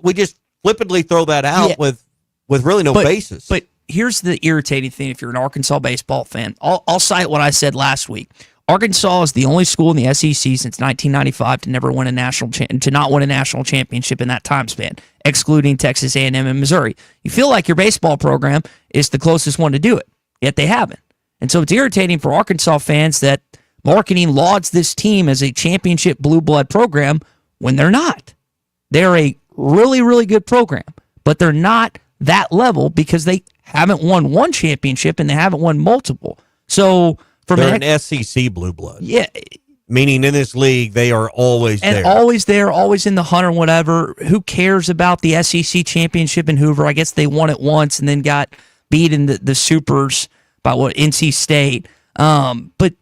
we just flippantly throw that out with really no basis. But here's the irritating thing if you're an Arkansas baseball fan. I'll cite what I said last week. Arkansas is the only school in the SEC since 1995 to not win a national championship in that time span, excluding Texas A&M and Missouri. You feel like your baseball program is the closest one to do it, yet they haven't. And so it's irritating for Arkansas fans that marketing lauds this team as a championship blue blood program when they're not. They're a really, really good program, but they're not that level because they haven't won one championship and they haven't won multiple. So they're an SEC blue blood. Yeah. Meaning in this league, they are always there. Always there, always in the hunt or whatever. Who cares about the SEC championship in Hoover? I guess they won it once and then got beat in the Supers by NC State. But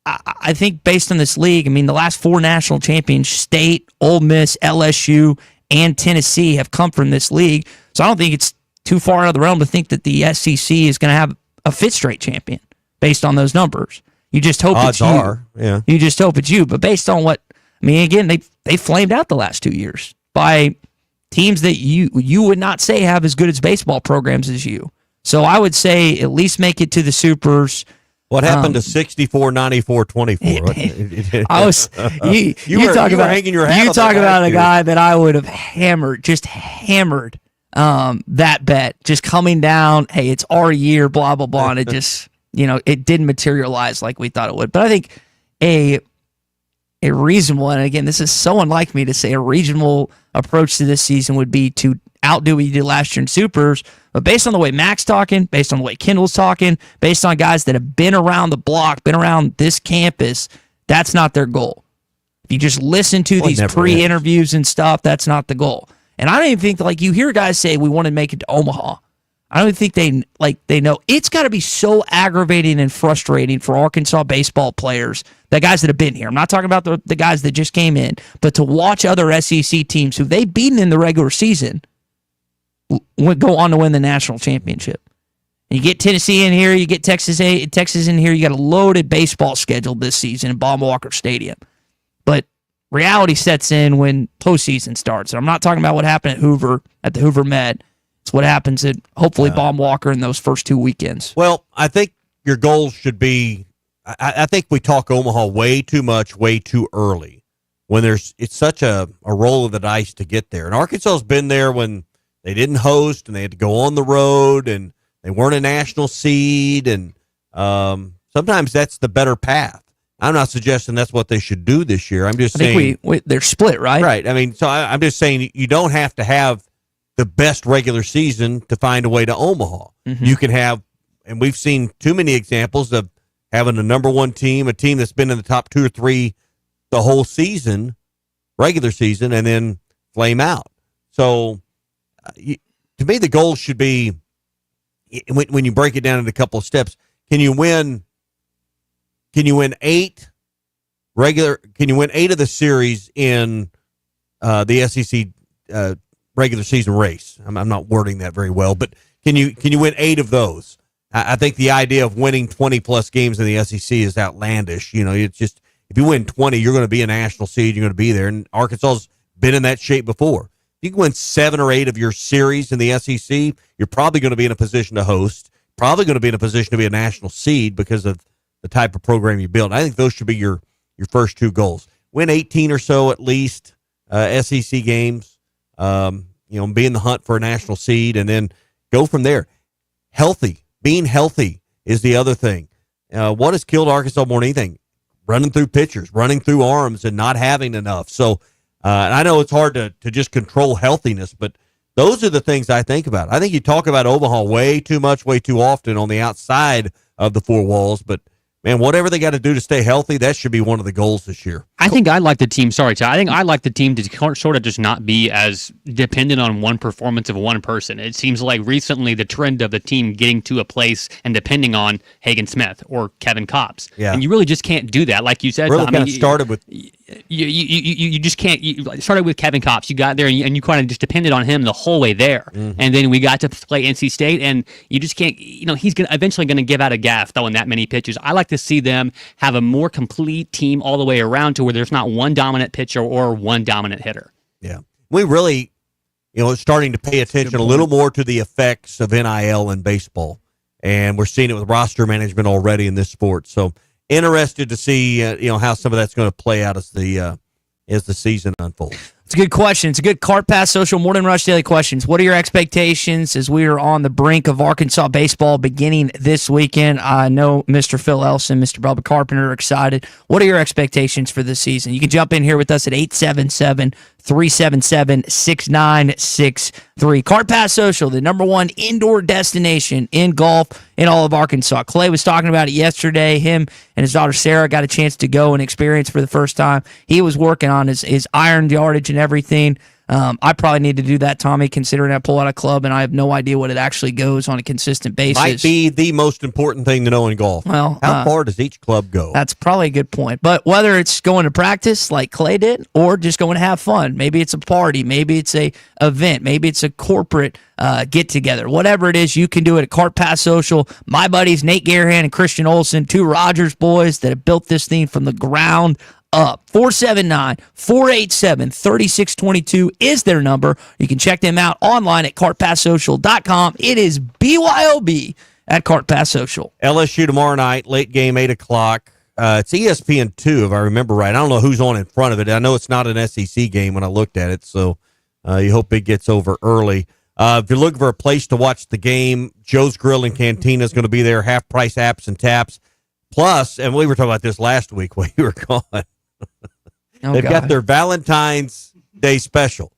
I think based on this league, the last 4 national champions, State, Ole Miss, LSU, and Tennessee have come from this league. So I don't think it's too far out of the realm to think that the SEC is going to have a fifth straight champion based on those numbers. You just hope Odds it's you. are, yeah. You just hope it's you. But based on what, I mean, again, they flamed out the last 2 years by teams that you would not say have as good as baseball programs as you. So I would say at least make it to the Supers. What happened to 64, 94, 24? I was you talk about hanging your hat. You on talk that about a last guy that I would have hammered that bet, just coming down. Hey, it's our year, blah blah blah, and it just it didn't materialize like we thought it would. But I think a reasonable, and again, this is so unlike me to say, a reasonable approach to this season would be to outdo what you did last year in Supers. But based on the way Mac's talking, based on the way Kendall's talking, based on guys that have been around the block, been around this campus, that's not their goal. If you just listen to these pre-interviews and stuff, that's not the goal. And I don't even think, like, you hear guys say we want to make it to Omaha. I don't think they know. It's got to be so aggravating and frustrating for Arkansas baseball players, the guys that have been here. I'm not talking about the guys that just came in, but to watch other SEC teams who they've beaten in the regular season go on to win the national championship. And you get Tennessee in here, you get Texas in here, you got a loaded baseball schedule this season in Baum-Walker Stadium. But reality sets in when postseason starts. And I'm not talking about what happened at the Hoover Met. It's what happens at hopefully Baum-Walker in those first 2 weekends. Well, I think your goals should be, I think we talk Omaha way too much, way too early when it's such a roll of the dice to get there. And Arkansas's been there when they didn't host and they had to go on the road and they weren't a national seed. And sometimes that's the better path. I'm not suggesting that's what they should do this year. I'm just saying they're split, right? Right. I mean, so I'm just saying you don't have to have the best regular season to find a way to Omaha. Mm-hmm. You can have, and we've seen too many examples of having a number one team, a team that's been in the top 2 or 3 the whole season, regular season, and then flame out. So to me, the goal should be, when you break it down into a couple of steps, can you win 8 of the series in the SEC regular season race? I'm not wording that very well, but can you win 8 of those? I think the idea of winning 20 plus games in the SEC is outlandish. It's just, if you win 20, you're going to be a national seed. You're going to be there. And Arkansas's been in that shape before. If you can win 7 or 8 of your series in the SEC, you're probably going to be in a position to host, probably going to be in a position to be a national seed because of the type of program you build. I think those should be your first 2 goals. Win 18 or so at least SEC games, be in the hunt for a national seed, and then go from there. Being healthy is the other thing. What has killed Arkansas more than anything? Running through pitchers, running through arms, and not having enough. So and I know it's hard to just control healthiness, but those are the things I think about. I think you talk about Omaha way too much, way too often on the outside of the 4 walls, but man, whatever they got to do to stay healthy, that should be one of the goals this year. I think I like the team. Sorry, Ty. I think I like the team to sort of just not be as dependent on one performance of one person. It seems like recently the trend of the team getting to a place and depending on Hagen Smith or Kevin Kopps. Yeah. And you really just can't do that. Like you said, really kind of started with. You just can't. You started with Kevin Kopps. You got there and you kind of just depended on him the whole way there. Mm-hmm. And then we got to play NC State, and you just can't. He's eventually going to give out a gaff throwing that many pitches. I like to see them have a more complete team all the way around to where there's not one dominant pitcher or one dominant hitter. Yeah, we really, starting to pay attention a little more to the effects of NIL in baseball, and we're seeing it with roster management already in this sport. So. Interested to see, how some of that's going to play out as the season unfolds. It's a good question. It's a good Cart Pass Social Morning Rush Daily questions. What are your expectations as we are on the brink of Arkansas baseball beginning this weekend? I know Mr. Phil Elson, Mr. Bubba Carpenter are excited. What are your expectations for this season? You can jump in here with us at 877-377-6963. Cart Pass Social, the #1 indoor destination in golf in all of Arkansas. Clay was talking about it yesterday. Him and his daughter Sarah got a chance to go and experience for the first time. He was working on his iron yardage and everything. I probably need to do that, Tommy, considering I pull out a club and I have no idea what it actually goes on a consistent basis. Might be the most important thing to know in golf. Well, how far does each club go? That's probably a good point. But whether it's going to practice like Clay did or just going to have fun, maybe it's a party, maybe it's a event, maybe it's a corporate get-together. Whatever it is, you can do it at Cart Pass Social. My buddies Nate Garahan and Christian Olson, two Rogers boys that have built this thing from the ground up. 479-487-3622 is their number. You can check them out online at cartpasssocial.com. It is BYOB at Cart Pass Social. LSU tomorrow night, late game, 8 o'clock. It's ESPN2, if I remember right. I don't know who's on in front of it. I know it's not an SEC game when I looked at it, so you hope it gets over early. If you're looking for a place to watch the game, Joe's Grill and Cantina is going to be there, half-price apps and taps. Plus, and we were talking about this last week while you were gone, they've got their Valentine's Day special.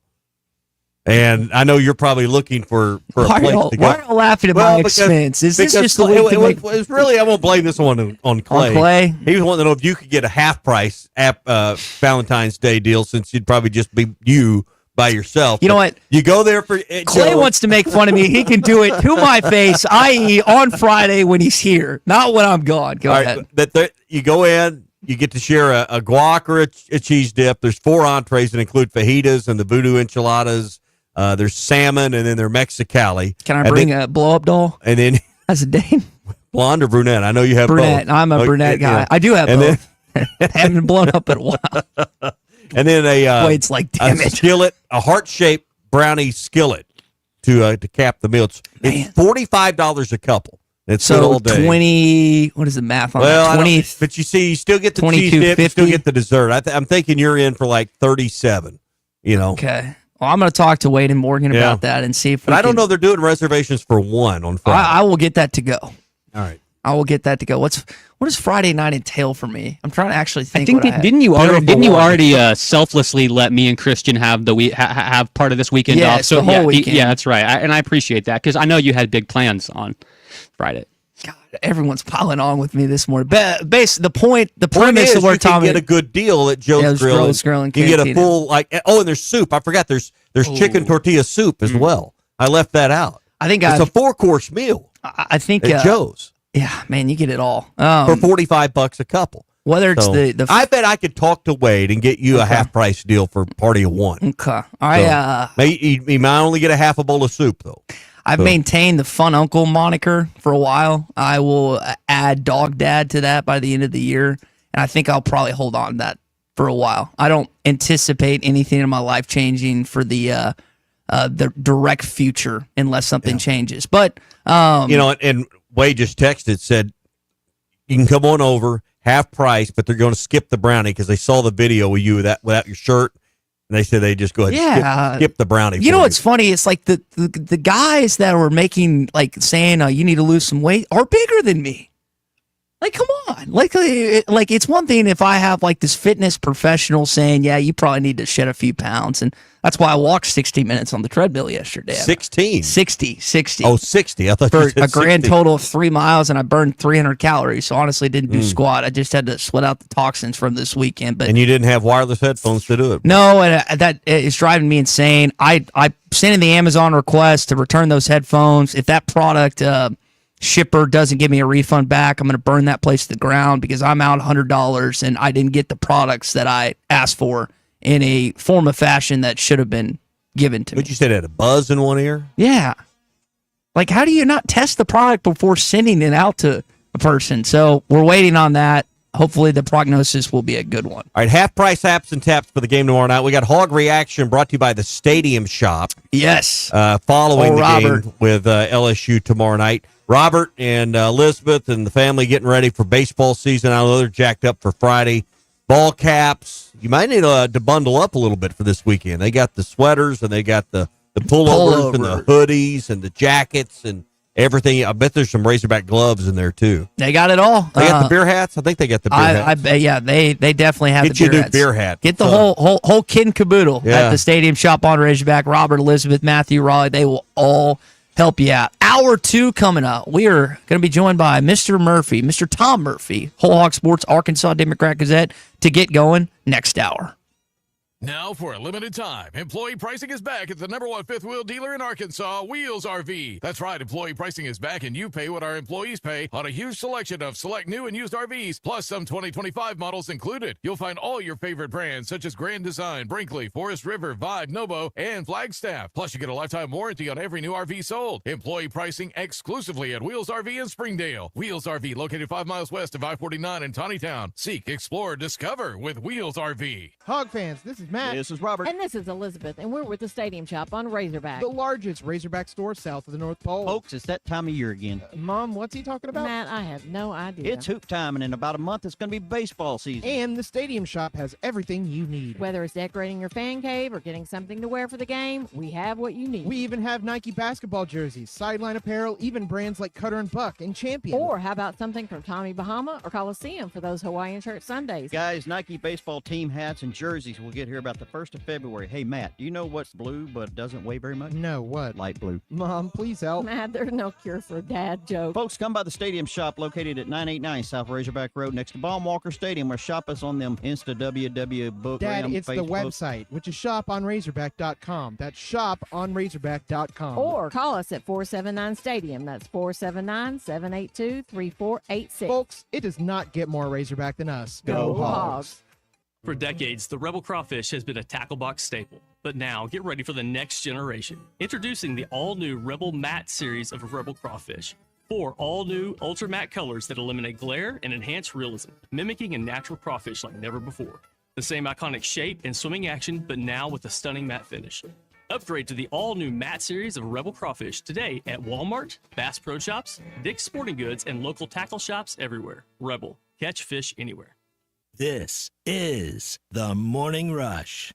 And I know you're probably looking for a place to go. Why are you laughing at my expense? Is this just the way it was really, I won't blame this one on Clay. On Clay? He was wanting to know if you could get a half-price app Valentine's Day deal since you'd probably just be you by yourself. You know what? You go there for... Clay wants to make fun of me. He can do it to my face, i.e. on Friday when he's here, not when I'm gone. Go ahead. But you go in... You get to share a guac or a cheese dip. There's 4 entrees that include fajitas and the voodoo enchiladas. There's salmon, and then there's Mexicali. Can I bring a blow-up doll? And then as a date? Blonde or brunette? I know you have brunette. both. I'm a brunette guy. Yeah. I do have both. Then, haven't been blown up in a while. And then Wade's like, damn it. Skillet, a heart-shaped brownie skillet to cap the meal. It's $45 a couple. It's good all day. 20. What is the math on that? 20. But you see, you still get the cheese dip, you still get the dessert. I'm thinking you're in for like 37. You know. Okay. Well, I'm going to talk to Wade and Morgan about that and see if. But I don't know. They're doing reservations for 1 on Friday. I will get that to go. All right. I will get that to go. What does Friday night entail for me? I'm trying to actually think. Didn't you already selflessly let me and Christian have have part of this weekend off? So the whole weekend. Yeah, that's right. And I appreciate that because I know you had big plans on Friday. God, everyone's piling on with me this morning. The premise of where you Tommy can get a good deal at Joe's Grill. And you get a full and there's soup. I forgot there's chicken tortilla soup as well. I left that out. I think it's a 4-course meal. I think at Joe's. Yeah, man, you get it all for $45 a couple. Whether it's the I bet I could talk to Wade and get you a half-price deal for party of 1. Okay, all right. He might only get a half a bowl of soup though. I've maintained the Fun Uncle moniker for a while. I will add Dog Dad to that by the end of the year, and I think I'll probably hold on to that for a while. I don't anticipate anything in my life changing for the direct future unless something changes. But and Wade just texted, said you can come on over half price, but they're going to skip the brownie because they saw the video with you without your shirt. And they said they just go ahead and skip the brownie. You know what's funny? It's like the guys that were making, like, saying you need to lose some weight are bigger than me. Like, come on. Like it's one thing if I have like this fitness professional saying, yeah, you probably need to shed a few pounds. And that's why I walked 60 minutes on the treadmill yesterday. 60. Oh, 60. I thought for you said a grand 60. total of 3 miles, and I burned 300 calories. So honestly, didn't do squat. I just had to sweat out the toxins from this weekend. And you didn't have wireless headphones to do it. No, and that is driving me insane. I sent in the Amazon request to return those headphones. If that product shipper doesn't give me a refund back, I'm going to burn that place to the ground because I'm out $100 and I didn't get the products that I asked for in a form of fashion that should have been given to me. But you said it had a buzz in one ear? Yeah. Like, how do you not test the product before sending it out to a person? So we're waiting on that. Hopefully the prognosis will be a good one. All right, half-price apps and taps for the game tomorrow night. We got Hog Reaction brought to you by the Stadium Shop. Yes. Following the Robert. game with LSU tomorrow night. Robert and Elizabeth and the family getting ready for baseball season. I know they're jacked up for Friday. Ball caps. You might need to bundle up a little bit for this weekend. They got the sweaters and they got the pullovers and the hoodies and the jackets and everything. I bet there's some Razorback gloves in there too. They got it all. They got the beer hats. I think they got the beer hats. I bet, yeah, they definitely have Get the you a beer new hats. beer hat. Get the whole kid and caboodle Yeah. at the Stadium Shop on Razorback. Robert, Elizabeth, Matthew, Raleigh, they will all help you out. Hour 2 coming up. We are going to be joined by Mr. Murphy, Mr. Tom Murphy, Whole Hog Sports, Arkansas Democrat Gazette, to get going next hour. Now, for a limited time, employee pricing is back at the #1 fifth wheel dealer in Arkansas, Wheels RV. That's right, employee pricing is back, and you pay what our employees pay on a huge selection of select new and used RVs, plus some 2025 models included. You'll find all your favorite brands, such as Grand Design, Brinkley, Forest River, Vibe, Novo, and Flagstaff. Plus, you get a lifetime warranty on every new RV sold. Employee pricing exclusively at Wheels RV in Springdale. Wheels RV, located 5 miles west of I-49 in Tawnytown. Seek, explore, discover with Wheels RV. Hog fans, this is Matt. This is Robert. And this is Elizabeth, and we're with the Stadium Shop on Razorback. The largest Razorback store south of the North Pole. Folks, it's that time of year again. Mom, what's he talking about? Matt, I have no idea. It's hoop time, and in about a month, it's going to be baseball season. And the Stadium Shop has everything you need. Whether it's decorating your fan cave or getting something to wear for the game, we have what you need. We even have Nike basketball jerseys, sideline apparel, even brands like Cutter and Buck and Champion. Or how about something from Tommy Bahama or Coliseum for those Hawaiian shirt Sundays? Guys, Nike baseball team hats and jerseys will get here about the 1st of February. Hey, Matt, do you know what's blue but doesn't weigh very much? No, what? Light blue. Mom, please help. Matt, there's no cure for a dad joke. Folks, come by the Stadium Shop located at 989 South Razorback Road next to Baum-Walker Stadium, or shop us on them Insta www book. Dad, it's Facebook. the website, which is shoponrazorback.com. That's shoponrazorback.com. Or call us at 479 Stadium. That's 479-782-3486. Folks, it does not get more Razorback than us. Go Hogs. For decades, the Rebel Crawfish has been a tackle box staple. But now, get ready for the next generation. Introducing the all-new Rebel Matte series of Rebel Crawfish. 4 all-new ultra matte colors that eliminate glare and enhance realism, mimicking a natural crawfish like never before. The same iconic shape and swimming action, but now with a stunning matte finish. Upgrade to the all-new matte series of Rebel Crawfish today at Walmart, Bass Pro Shops, Dick's Sporting Goods, and local tackle shops everywhere. Rebel. Catch fish anywhere. This is the Morning Rush.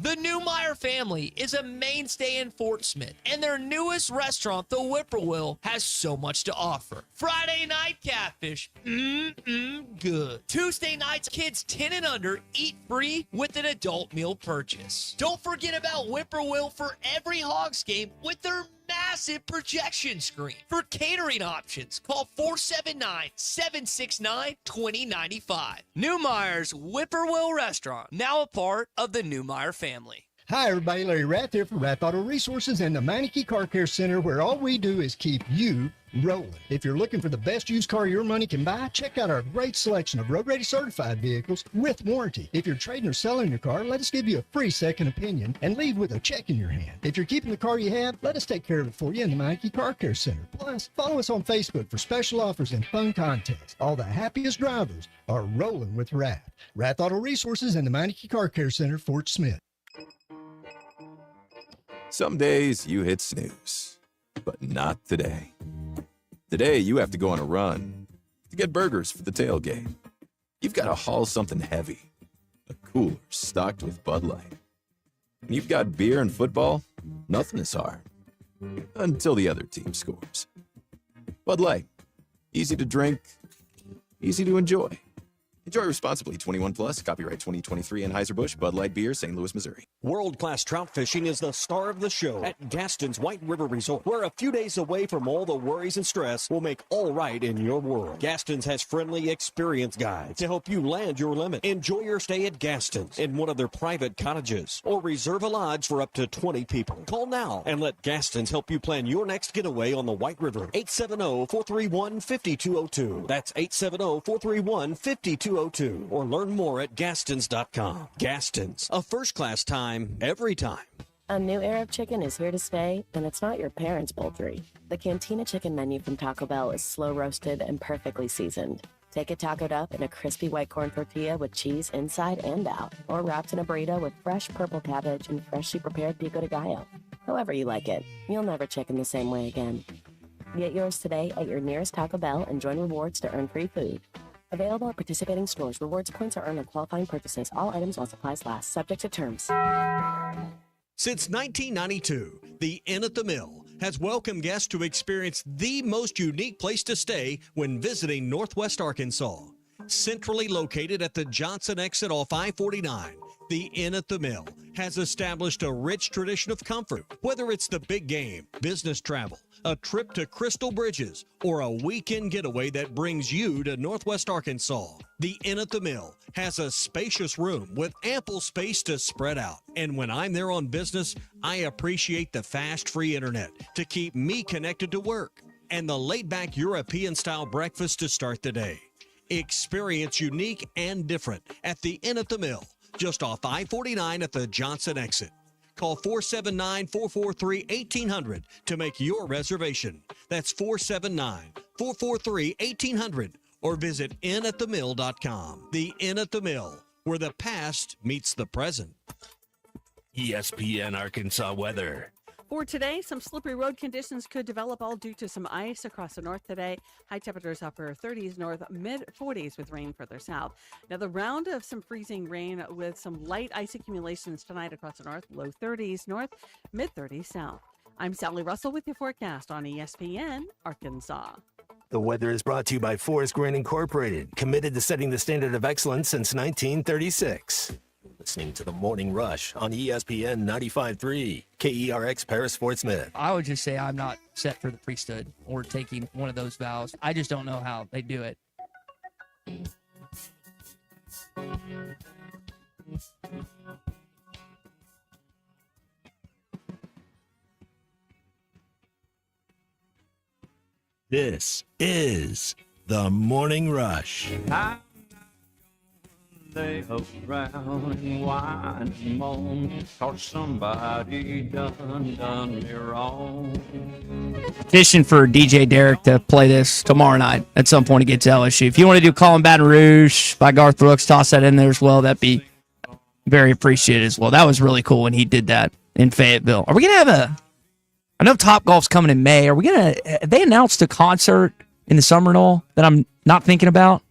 The Newmeyer family is a mainstay in Fort Smith, and their newest restaurant, the Whippoorwill, has so much to offer. Friday night catfish, good. Tuesday nights, kids 10 and under eat free with an adult meal purchase. Don't forget about Whippoorwill for every Hogs game with their massive projection screen. For catering options, call 479-769-2095. Newmeyer's Whippoorwill Restaurant, now a part of the Newmeyer family. Hi, everybody. Larry Rath here from Rath Auto Resources and the Meineke Car Care Center, where all we do is keep you rolling. If you're looking for the best used car your money can buy, check out our great selection of road-ready certified vehicles with warranty. If you're trading or selling your car, let us give you a free second opinion and leave with a check in your hand. If you're keeping the car you have, let us take care of it for you in the Meineke Car Care Center. Plus, follow us on Facebook for special offers and fun contests. All the happiest drivers are rolling with Rath. Rath Auto Resources and the Meineke Car Care Center, Fort Smith. Some days you hit snooze, but not today. Today you have to go on a run to get burgers for the tailgate. You've got to haul something heavy, a cooler stocked with Bud Light. When you've got beer and football, nothing is hard, until the other team scores. Bud Light, easy to drink, easy to enjoy. Enjoy responsibly. 21 plus. Copyright 2023 Anheuser-Busch Bud Light Beer, St. Louis, Missouri. World-class trout fishing is the star of the show at Gaston's White River Resort, where a few days away from all the worries and stress will make all right in your world. Gaston's has friendly, experienced guides to help you land your limit. Enjoy your stay at Gaston's in one of their private cottages, or reserve a lodge for up to 20 people. Call now and let Gaston's help you plan your next getaway on the White River. 870-431-5202. That's 870-431-5202. Or learn more at Gastons.com. Gastons, a first-class time, every time. A new era of chicken is here to stay, and it's not your parents' poultry. The Cantina Chicken menu from Taco Bell is slow-roasted and perfectly seasoned. Take it tacoed up in a crispy white corn tortilla with cheese inside and out, or wrapped in a burrito with fresh purple cabbage and freshly prepared pico de gallo. However you like it, you'll never chicken the same way again. Get yours today at your nearest Taco Bell and join rewards to earn free food. Available at participating stores. Rewards points are earned on qualifying purchases. All items while supplies last. Subject to terms. Since 1992, the Inn at the Mill has welcomed guests to experience the most unique place to stay when visiting Northwest Arkansas. Centrally located at the Johnson exit off I-49, the Inn at the Mill has established a rich tradition of comfort. Whether it's the big game, business travel, a trip to Crystal Bridges, or a weekend getaway that brings you to Northwest Arkansas. The Inn at the Mill has a spacious room with ample space to spread out. And when I'm there on business, I appreciate the fast free internet to keep me connected to work and the laid-back European-style breakfast to start the day. Experience unique and different at the Inn at the Mill, just off I-49 at the Johnson exit. Call 479-443-1800 to make your reservation. That's 479-443-1800 or visit innatthemill.com. The Inn at the Mill, where the past meets the present. ESPN Arkansas weather. For today, some slippery road conditions could develop, all due to some ice across the north today. High temperatures upper 30s north, mid 40s with rain further south. Now, the round of some freezing rain with some light ice accumulations tonight across the north, low 30s north, mid 30s south. I'm Sally Russell with your forecast on ESPN Arkansas. The weather is brought to you by Forest Grain Incorporated, committed to setting the standard of excellence since 1936. Listening to the Morning Rush on ESPN 95.3, KERX Paris Fort Smith. I would just say I'm not set for the priesthood or taking one of those vows. I just don't know how they do it. This is the Morning Rush. They around and whine and moan, 'cause somebody done me wrong. Petition for DJ Derek to play this tomorrow night at some point against LSU. If you want to do Call 'Em Baton Rouge by Garth Brooks, toss that in there as well. That'd be very appreciated as well. That was really cool when he did that in Fayetteville. Are we going to have I know Top Golf's coming in May. Are we going to, they announced a concert in the Summer Knoll that I'm not thinking about?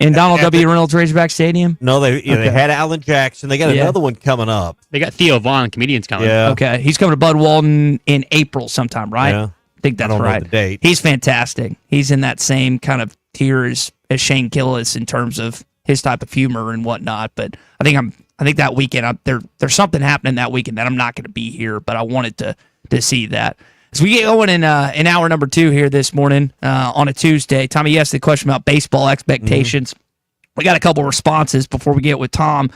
In Donald W. Reynolds Razorback Stadium? No, they had Alan Jackson. They got another one coming up. They got Theo Vaughn, comedians coming. Yeah. Okay. He's coming to Bud Walton in April sometime, right? Yeah. I think that's I don't know right. the date. He's fantastic. He's in that same kind of tier as Shane Gillis in terms of his type of humor and whatnot. But I think that weekend there's something happening that weekend that I'm not going to be here, but I wanted to see that. As we get going in hour number 2 here this morning on a Tuesday, Tommy, you asked the question about baseball expectations. We got a couple responses before we get with Tom.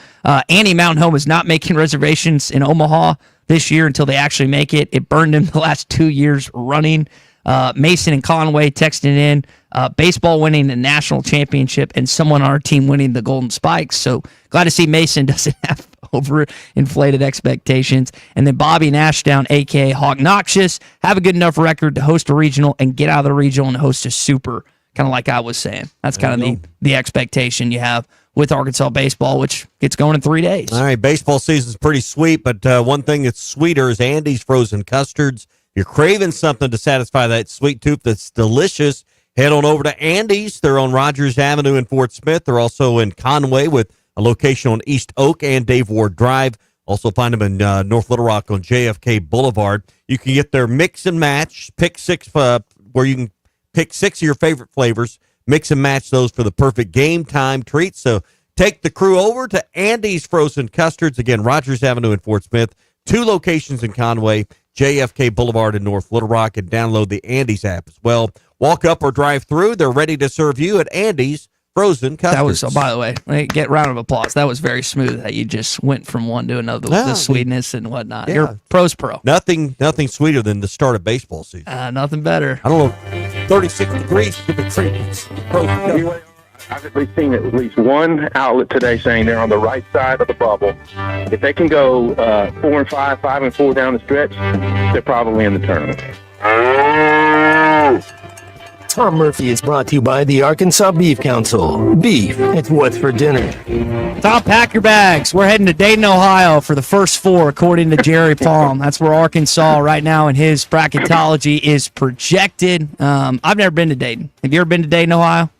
Andy Mountain Home is not making reservations in Omaha this year until they actually make it. It burned him the last 2 years running. Mason and Conway texting in, baseball winning the national championship and someone on our team winning the Golden Spikes. So glad to see Mason doesn't have overinflated expectations. And then Bobby Nashdown, a.k.a. Hawk Noxious, have a good enough record to host a regional and get out of the regional and host a super, kind of like I was saying. That's kind of the expectation you have with Arkansas baseball, which gets going in 3 days. All right, baseball season's pretty sweet, but one thing that's sweeter is Andy's frozen custards. If you're craving something to satisfy that sweet tooth that's delicious, head on over to Andy's. They're on Rogers Avenue in Fort Smith. They're also in Conway with a location on East Oak and Dave Ward Drive. Also find them in North Little Rock on JFK Boulevard. You can get their mix and match, pick 6, where you can pick 6 of your favorite flavors, mix and match those for the perfect game time treat. So take the crew over to Andy's Frozen Custards. Again, Rogers Avenue in Fort Smith, 2 locations in Conway, JFK Boulevard in North Little Rock, and download the Andy's app as well. Walk up or drive through. They're ready to serve you at Andy's Frozen Custards. That was, by the way, get a round of applause. That was very smooth that you just went from one to another with the sweetness and whatnot. Yeah. You're pro's pro. Nothing sweeter than the start of baseball season. Nothing better. I don't know, 36 degrees for the treatments. I've at least seen at least one outlet today saying they're on the right side of the bubble. If they can go 4-5, 5-4 down the stretch, they're probably in the tournament. Tom Murphy is brought to you by the Arkansas Beef Council. Beef, it's what's for dinner. Tom, pack your bags. We're heading to Dayton, Ohio for the first 4, according to Jerry Palm. That's where Arkansas right now in his bracketology is projected. I've never been to Dayton. Have you ever been to Dayton, Ohio?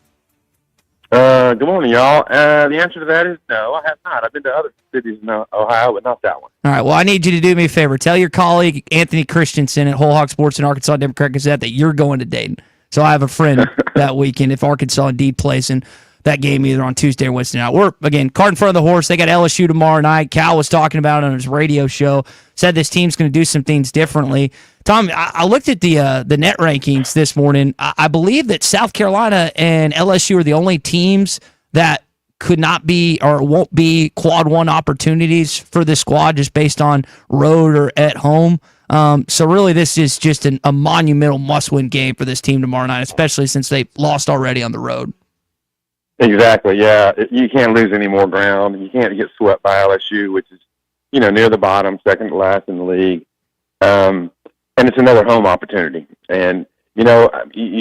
Good morning, y'all. The answer to that is no, I have not. I've been to other cities in Ohio, but not that one. All right, well, I need you to do me a favor. Tell your colleague, Anthony Christensen at Whole Hog Sports and Arkansas Democrat Gazette, that you're going to Dayton. So I have a friend that weekend if Arkansas indeed plays in that game either on Tuesday or Wednesday night. We're, again, cart in front of the horse. They got LSU tomorrow night. Cal was talking about it on his radio show, said this team's going to do some things differently Tom, I looked at the net rankings this morning. I believe that South Carolina and LSU are the only teams that could not be or won't be quad one opportunities for this squad just based on road or at home. So really this is just a monumental must-win game for this team tomorrow night, especially since they lost already on the road. Exactly, yeah. You can't lose any more ground. You can't get swept by LSU, which is, near the bottom, second to last in the league. And it's another home opportunity. And, you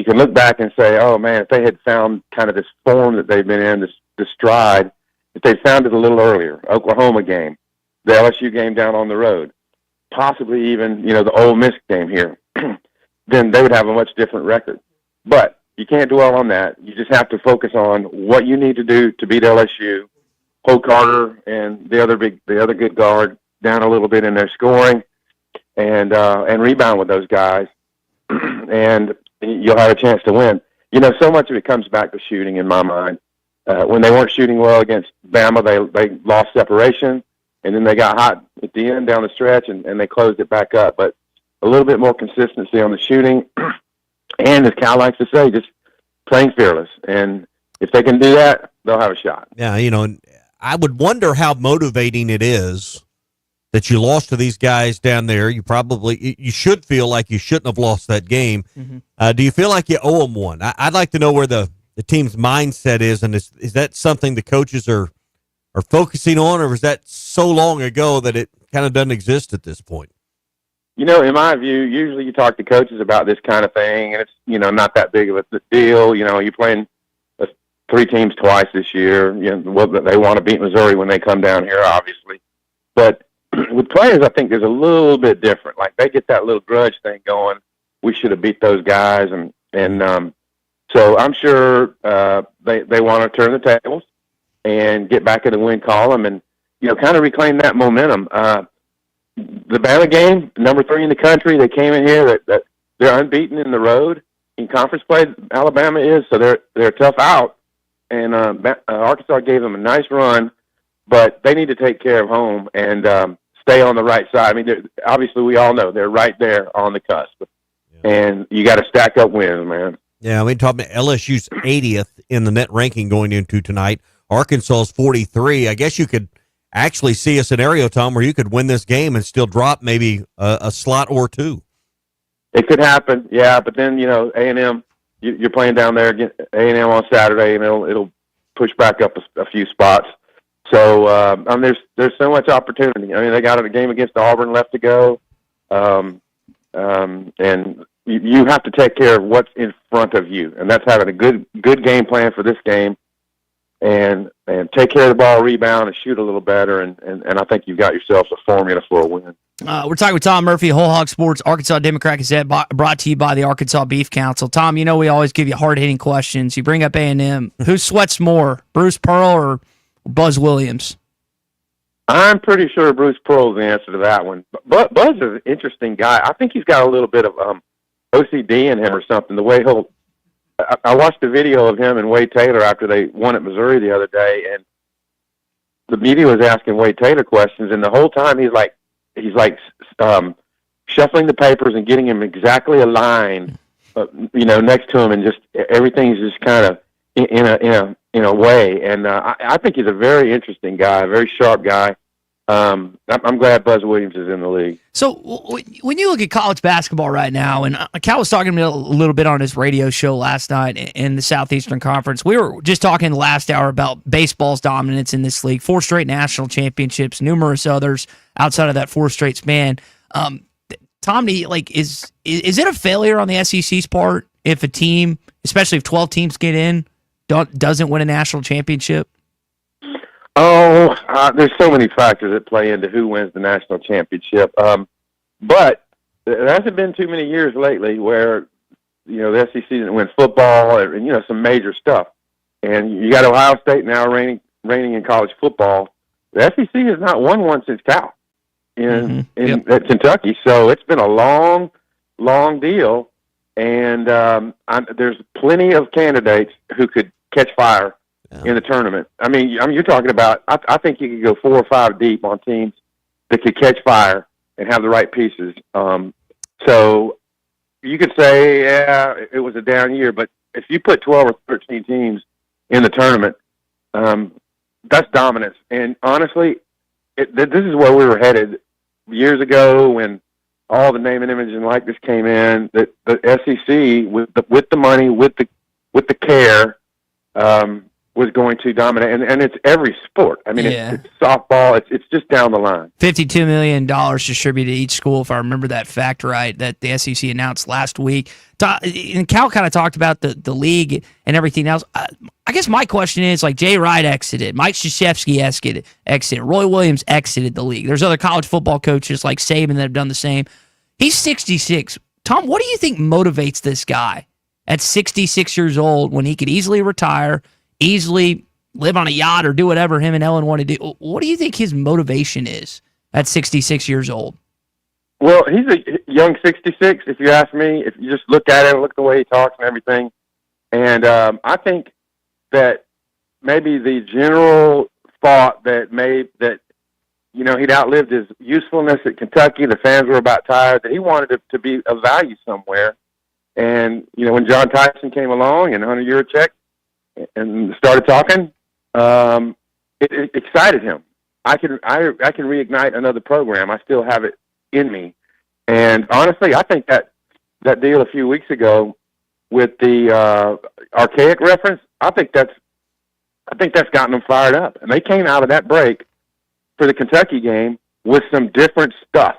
can look back and say, oh, man, if they had found kind of this form that they've been in, this stride, if they found it a little earlier, Oklahoma game, the LSU game down on the road, possibly even, the Ole Miss game here, then they would have a much different record. But you can't dwell on that. You just have to focus on what you need to do to beat LSU, hold Carter and the other good guard down a little bit in their scoring, and rebound with those guys, and you'll have a chance to win. So much of it comes back to shooting in my mind. When they weren't shooting well against Bama, they lost separation, and then they got hot at the end down the stretch, and they closed it back up. But a little bit more consistency on the shooting, and as Cal likes to say, just playing fearless. And if they can do that, they'll have a shot. Yeah, I would wonder how motivating it is that you lost to these guys down there. You should feel like you shouldn't have lost that game. Mm-hmm. Do you feel like you owe them one? I'd like to know where the team's mindset is, and is that something the coaches are focusing on, or is that so long ago that it kind of doesn't exist at this point? In my view, usually you talk to coaches about this kind of thing, and it's, not that big of a deal. You're playing 3 teams twice this year. They want to beat Missouri when they come down here, obviously. But with players, I think there's a little bit different. Like, they get that little grudge thing going. We should have beat those guys. And so I'm sure they want to turn the tables and get back in the win column and, kind of reclaim that momentum. The Bama game, number 3 in the country, they came in here that they're unbeaten in the road in conference play. Alabama is, so they're tough out. And Arkansas gave them a nice run, but they need to take care of home and stay on the right side. I mean, obviously we all know they're right there on the cusp, and you got to stack up wins, man. Yeah, we talked about LSU's 80th in the net ranking going into tonight. Arkansas's 43. I guess you could actually see a scenario, Tom, where you could win this game and still drop maybe a slot or 2. It could happen, yeah. But then A&M, you're playing down there against A&M on Saturday, and it'll push back up a few spots. So there's so much opportunity. I mean, they got a game against Auburn left to go, and you have to take care of what's in front of you, and that's having a good game plan for this game. And take care of the ball, rebound, and shoot a little better, and I think you've got yourself a formula for a win. We're talking with Tom Murphy, Whole Hog Sports, Arkansas Democrat Gazette, brought to you by the Arkansas Beef Council. Tom, we always give you hard-hitting questions. You bring up A&M. Who sweats more, Bruce Pearl or Buzz Williams? I'm pretty sure Bruce Pearl is the answer to that one. But Buzz is an interesting guy. I think he's got a little bit of OCD in him or something, the way he'll I watched a video of him and Wade Taylor after they won at Missouri the other day, and the media was asking Wade Taylor questions, and the whole time he's like shuffling the papers and getting him exactly aligned, next to him, and just everything's just kind of in a way. And I think he's a very interesting guy, a very sharp guy. I'm glad Buzz Williams is in the league. So when you look at college basketball right now, and Cal was talking to me a little bit on his radio show last night in the Southeastern Conference. We were just talking the last hour about baseball's dominance in this league. 4 straight national championships, numerous others outside of that 4 straight span. Tom, is it a failure on the SEC's part if a team, especially if 12 teams get in, doesn't win a national championship? There's so many factors that play into who wins the national championship. But there hasn't been too many years lately where, the SEC didn't win football or, some major stuff. And you got Ohio State now reigning in college football. The SEC has not won one since Cal in Kentucky. So it's been a long, long deal. And there's plenty of candidates who could catch fire in the tournament. I mean, you're talking about, I think you could go 4 or 5 deep on teams that could catch fire and have the right pieces. So you could say, yeah, it was a down year, but if you put 12 or 13 teams in the tournament, that's dominance. And honestly, this is where we were headed years ago when all the name and image and likeness came in. That the SEC with the money, with the care, was going to dominate, and it's every sport. I mean, it's softball. It's just down the line. $52 million distributed to each school, if I remember that fact right, that the SEC announced last week. And Cal kind of talked about the league and everything else. I guess my question is, like, Jay Wright exited, Mike Krzyzewski exited, Roy Williams exited the league. There's other college football coaches like Saban that have done the same. He's 66. Tom, what do you think motivates this guy at 66 years old when he could easily retire, easily live on a yacht or do whatever him and Ellen want to do? What do you think his motivation is at 66 years old? Well, he's a young 66, if you ask me. If you just look at him, look at the way he talks and everything. And I think that maybe the general thought that he'd outlived his usefulness at Kentucky. The fans were about tired. That he wanted to be of value somewhere. And, when John Tyson came along and Hunter Yurachek and started talking, it excited him. I can reignite another program. I still have it in me. And honestly, I think that deal a few weeks ago with the archaic reference, I think that's gotten them fired up. And they came out of that break for the Kentucky game with some different stuff.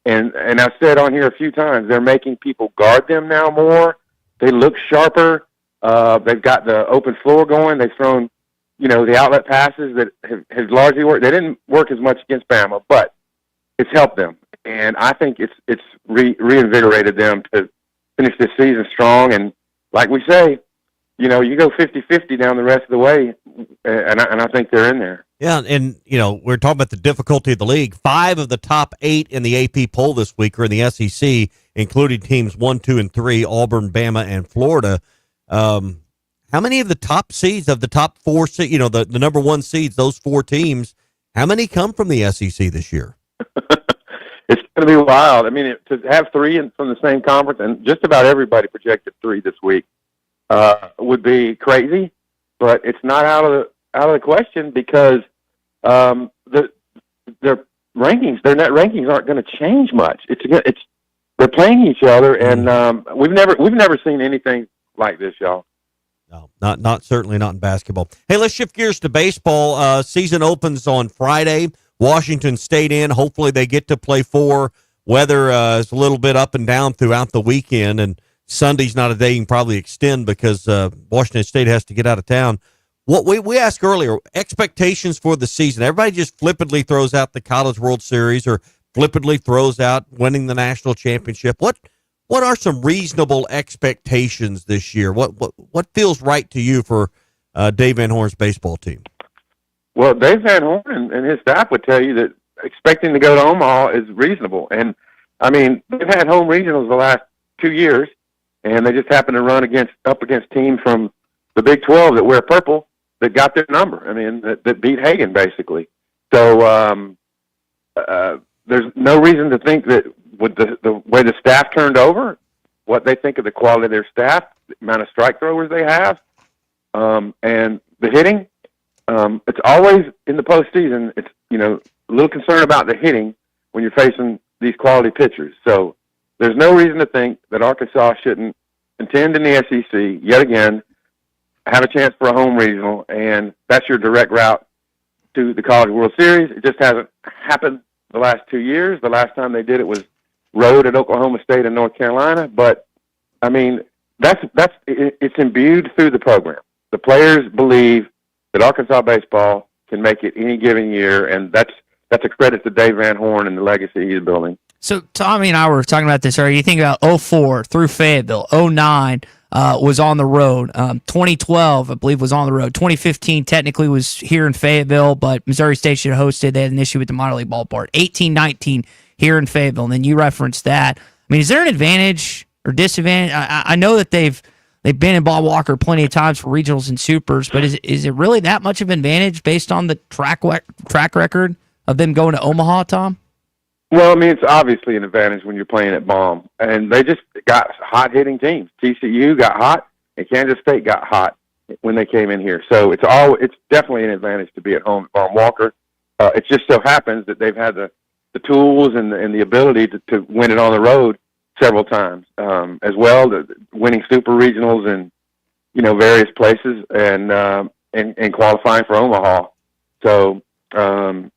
And I've said on here a few times, they're making people guard them now more. They look sharper. They've got the open floor going. They've thrown, the outlet passes that have largely worked. They didn't work as much against Bama, but it's helped them. And I think it's reinvigorated them to finish this season strong. And like we say, you go 50-50 down the rest of the way, and I think they're in there. Yeah, and, we're talking about the difficulty of the league. 5 of the top 8 in the AP poll this week are in the SEC, including teams 1, 2, and 3, Auburn, Bama, and Florida. How many of the top seeds, of the top 4, the number 1 seeds, those 4 teams, how many come from the SEC this year? It's going to be wild. I mean, to have 3 from the same conference, and just about everybody projected 3 this week, would be crazy. But it's not out of the question because their rankings, their net rankings, aren't going to change much. They're playing each other, and we've never seen anything like this, y'all. No, not certainly not in basketball. Hey, let's shift gears to baseball. Season opens on Friday. Washington State in. Hopefully they get to play 4. Weather is a little bit up and down throughout the weekend, and Sunday's not a day you can probably extend because Washington State has to get out of town. What we asked earlier, expectations for the season. Everybody just flippantly throws out the College World Series or flippantly throws out winning the national championship. What are some reasonable expectations this year? What feels right to you for Dave Van Horn's baseball team? Well, Dave Van Horn and his staff would tell you that expecting to go to Omaha is reasonable. And, I mean, they've had home regionals the last 2 years, and they just happen to run up against teams from the Big 12 that wear purple that got their number. I mean, that beat Hagen, basically. So there's no reason to think that with the way the staff turned over, what they think of the quality of their staff, the amount of strike throwers they have, and the hitting, it's always in the postseason. It's a little concern about the hitting when you're facing these quality pitchers. So there's no reason to think that Arkansas shouldn't contend in the SEC yet again, have a chance for a home regional, and that's your direct route to the College World Series. It just hasn't happened the last 2 years. The last time they did it was road at Oklahoma State and North Carolina. But I mean, it's imbued through the program. The players believe that Arkansas baseball can make it any given year, and that's a credit to Dave Van Horn and the legacy he's building. So Tommy and I were talking about this earlier. You think about 04 through Fayetteville, 09 was on the road, 2012 I believe was on the road, 2015 technically was here in Fayetteville, but Missouri State should have hosted. They had an issue with the minor league ballpark. 18-19 here in Fayetteville, and then you referenced that. I mean, is there an advantage or disadvantage? I know that they've been in Bob Walker plenty of times for regionals and supers, but is it really that much of an advantage based on the track record of them going to Omaha, Tom? Well, I mean, it's obviously an advantage when you're playing at Baum. And they just got hot-hitting teams. TCU got hot, and Kansas State got hot when they came in here. So it's definitely an advantage to be at home at Baum Walker. It just so happens that they've had the tools and the ability to win it on the road several times as well, winning super regionals and, various places and qualifying for Omaha. So, the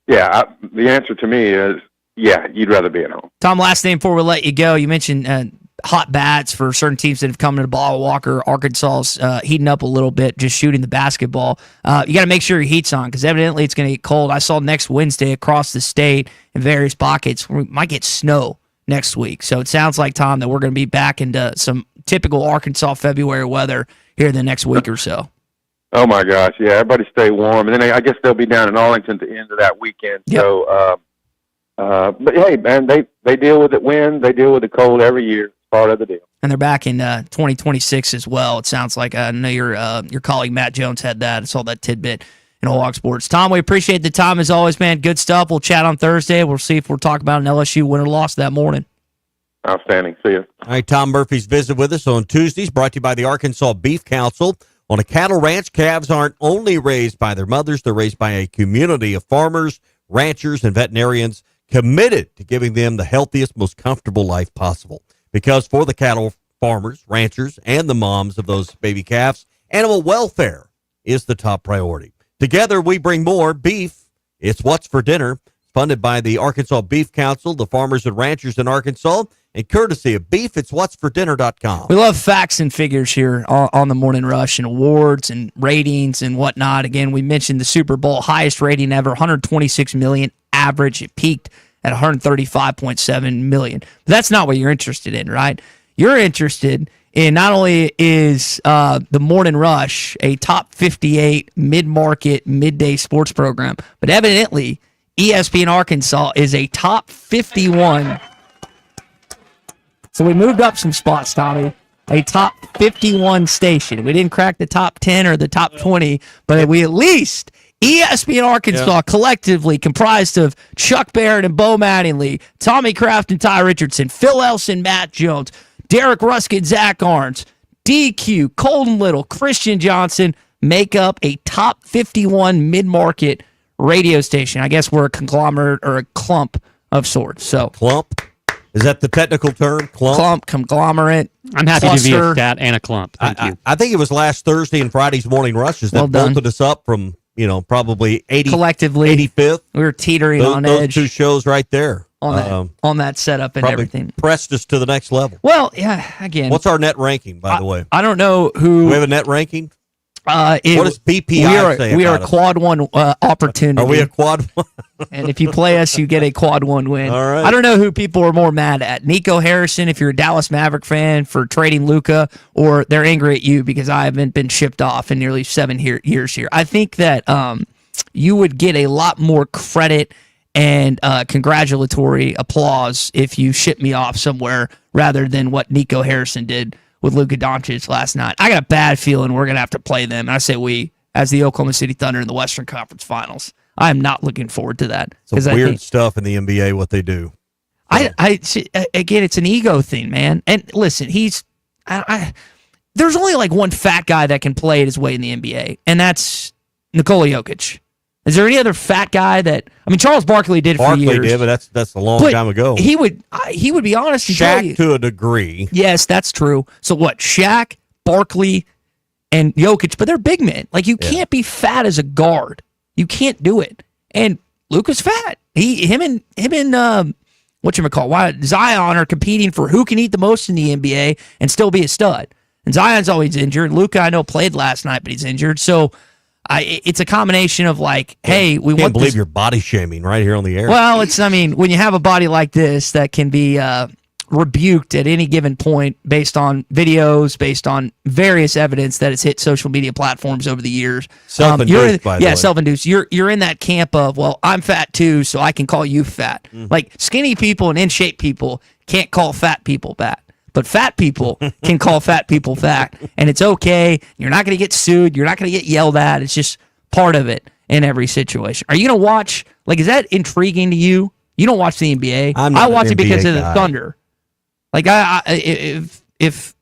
answer to me is, yeah, you'd rather be at home. Tom, last name before we let you go. You mentioned hot bats for certain teams that have come into Ball Walker. Arkansas's heating up a little bit, just shooting the basketball. You got to make sure your heat's on because evidently it's going to get cold. I saw next Wednesday across the state in various pockets, we might get snow next week. So it sounds like, Tom, that we're going to be back into some typical Arkansas February weather here in the next week or so. Oh, my gosh. Yeah, everybody stay warm. And then I guess they'll be down in Arlington at the end of that weekend. Yep. So, but hey, man, they deal with it they deal with the cold every year. It's part of the deal. And they're back in 2026 as well. It sounds like I know your colleague Matt Jones had that. I saw that tidbit in Hog Sports. Tom, we appreciate the time as always, man. Good stuff. We'll chat on Thursday. We'll see if we're talking about an LSU win or loss that morning. Outstanding. See you. All right, Tom Murphy's visit with us on Tuesdays, brought to you by the Arkansas Beef Council. On a cattle ranch, calves aren't only raised by their mothers, they're raised by a community of farmers, ranchers, and veterinarians committed to giving them the healthiest, most comfortable life possible. Because for the cattle farmers, ranchers, and the moms of those baby calves, animal welfare is the top priority. Together, we bring more beef. It's What's for Dinner, funded by the Arkansas Beef Council, the farmers and ranchers in Arkansas, and courtesy of beef. It's whatsfordinner.com. We love facts and figures here on the Morning Rush and awards and ratings and whatnot. Again, we mentioned the Super Bowl, highest rating ever, 126 million average. It peaked at 135.7 million. But that's not what you're interested in, right? You're interested in not only is the Morning Rush a top 58 mid-market, midday sports program, but evidently ESPN Arkansas is a top 51. So we moved up some spots, Tommy. A top 51 station. We didn't crack the top 10 or the top 20, but we at least, ESPN Arkansas collectively comprised of Chuck Barrett and Bo Mattingly, Tommy Kraft and Ty Richardson, Phil Elson, Matt Jones, Derek Ruskin, Zach Arns, DQ, Colton Little, Christian Johnson make up a top 51 mid-market radio station. I guess we're a conglomerate or a clump of sorts. So clump? Is that the technical term? Clump, conglomerate. I'm happy to be a stat and a clump. Thank you. I think it was last Thursday and Friday's morning rushes that bolted us up from, probably 80, collectively 85th. We were teetering on edge. Those two shows right there. On that setup and everything. Pressed us to the next level. Well, yeah, again. What's our net ranking, by the way? I don't know who. Do we have a net ranking? What does BPI say We are about a quad one opportunity. Are we a quad one? And if you play us, you get a quad one win. All right. I don't know who people are more mad at. Nico Harrison, if you're a Dallas Maverick fan, for trading Luka, or they're angry at you because I haven't been shipped off in nearly 7 years here. I think that you would get a lot more credit and congratulatory applause if you ship me off somewhere rather than what Nico Harrison did with Luka Doncic last night. I got a bad feeling we're going to have to play them. And I say we, as the Oklahoma City Thunder in the Western Conference Finals. I am not looking forward to that. Some weird stuff in the NBA, what they do. Again, it's an ego thing, man. And listen, there's only like one fat guy that can play his way in the NBA, and that's Nikola Jokic. Is there any other fat guy that? I mean, Charles Barkley did it for years. Barkley did, but that's a long time ago. He would be honest. Shaq to a degree. Yes, that's true. So what? Shaq, Barkley, and Jokic, but they're big men. Like you can't be fat as a guard. You can't do it. And Luka's fat. Him and Zion are competing for who can eat the most in the NBA and still be a stud. And Zion's always injured. Luka, I know, played last night, but he's injured. So it's a combination of like, hey, we can't believe you're body shaming right here on the air. Well, when you have a body like this that can be rebuked at any given point based on videos, based on various evidence that has hit social media platforms over the years. Self-induced, by the way. Self-induced. You're in that camp of, well, I'm fat too, so I can call you fat. Like skinny people and in-shape people can't call fat people fat. But fat people can call fat people fat, and it's okay. You're not going to get sued. You're not going to get yelled at. It's just part of it in every situation. Are you going to watch? Like, is that intriguing to you? You don't watch the NBA. I'm not I watch an it because NBA of the guy. Thunder. Like if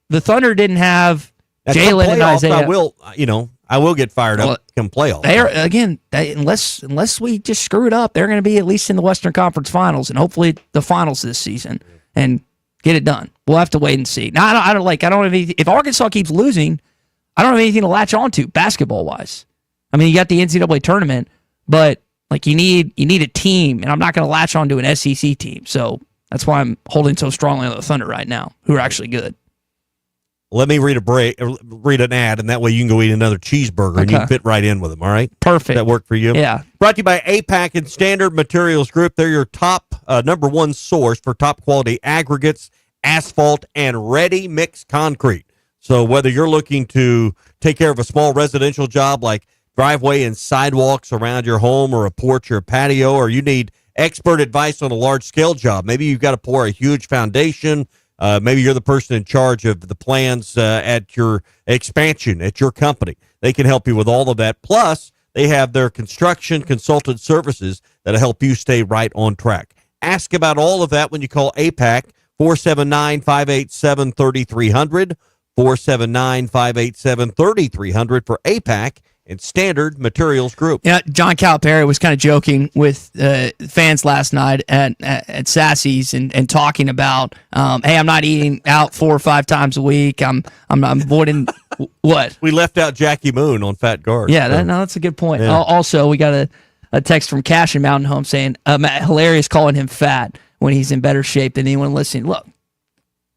the Thunder didn't have At some Jalen and playoffs, Isaiah, I will get fired up come playoffs. Unless we just screw it up, they're going to be at least in the Western Conference Finals and hopefully the finals this season and get it done. We'll have to wait and see. Now I don't have anything, if Arkansas keeps losing, I don't have anything to latch onto basketball wise. I mean, you got the NCAA tournament, but like you need a team, and I'm not going to latch onto an SEC team. So that's why I'm holding so strongly on the Thunder right now, who are actually good. Let me read an ad, and that way you can go eat another cheeseburger, and you can fit right in with them, all right? Perfect. That work for you? Yeah. Brought to you by APAC and Standard Materials Group. They're your top number one source for top quality aggregates, asphalt, and ready-mix concrete. So whether you're looking to take care of a small residential job like driveway and sidewalks around your home or a porch or a patio, or you need expert advice on a large-scale job, maybe you've got to pour a huge foundation. Maybe you're the person in charge of the plans at your expansion at your company. They can help you with all of that. Plus, they have their construction consultant services that'll help you stay right on track. Ask about all of that when you call APAC, 479-587-3300, 479-587-3300 for APAC and Standard Materials Group. Yeah, John Calipari was kind of joking with fans last night at Sassy's and talking about, hey, I'm not eating out 4 or 5 times a week. I'm avoiding what? We left out Jackie Moon on Fat Guard. Yeah, that's a good point. Yeah. Also, we got a text from Cash in Mountain Home saying, hilarious calling him fat when he's in better shape than anyone listening. Look,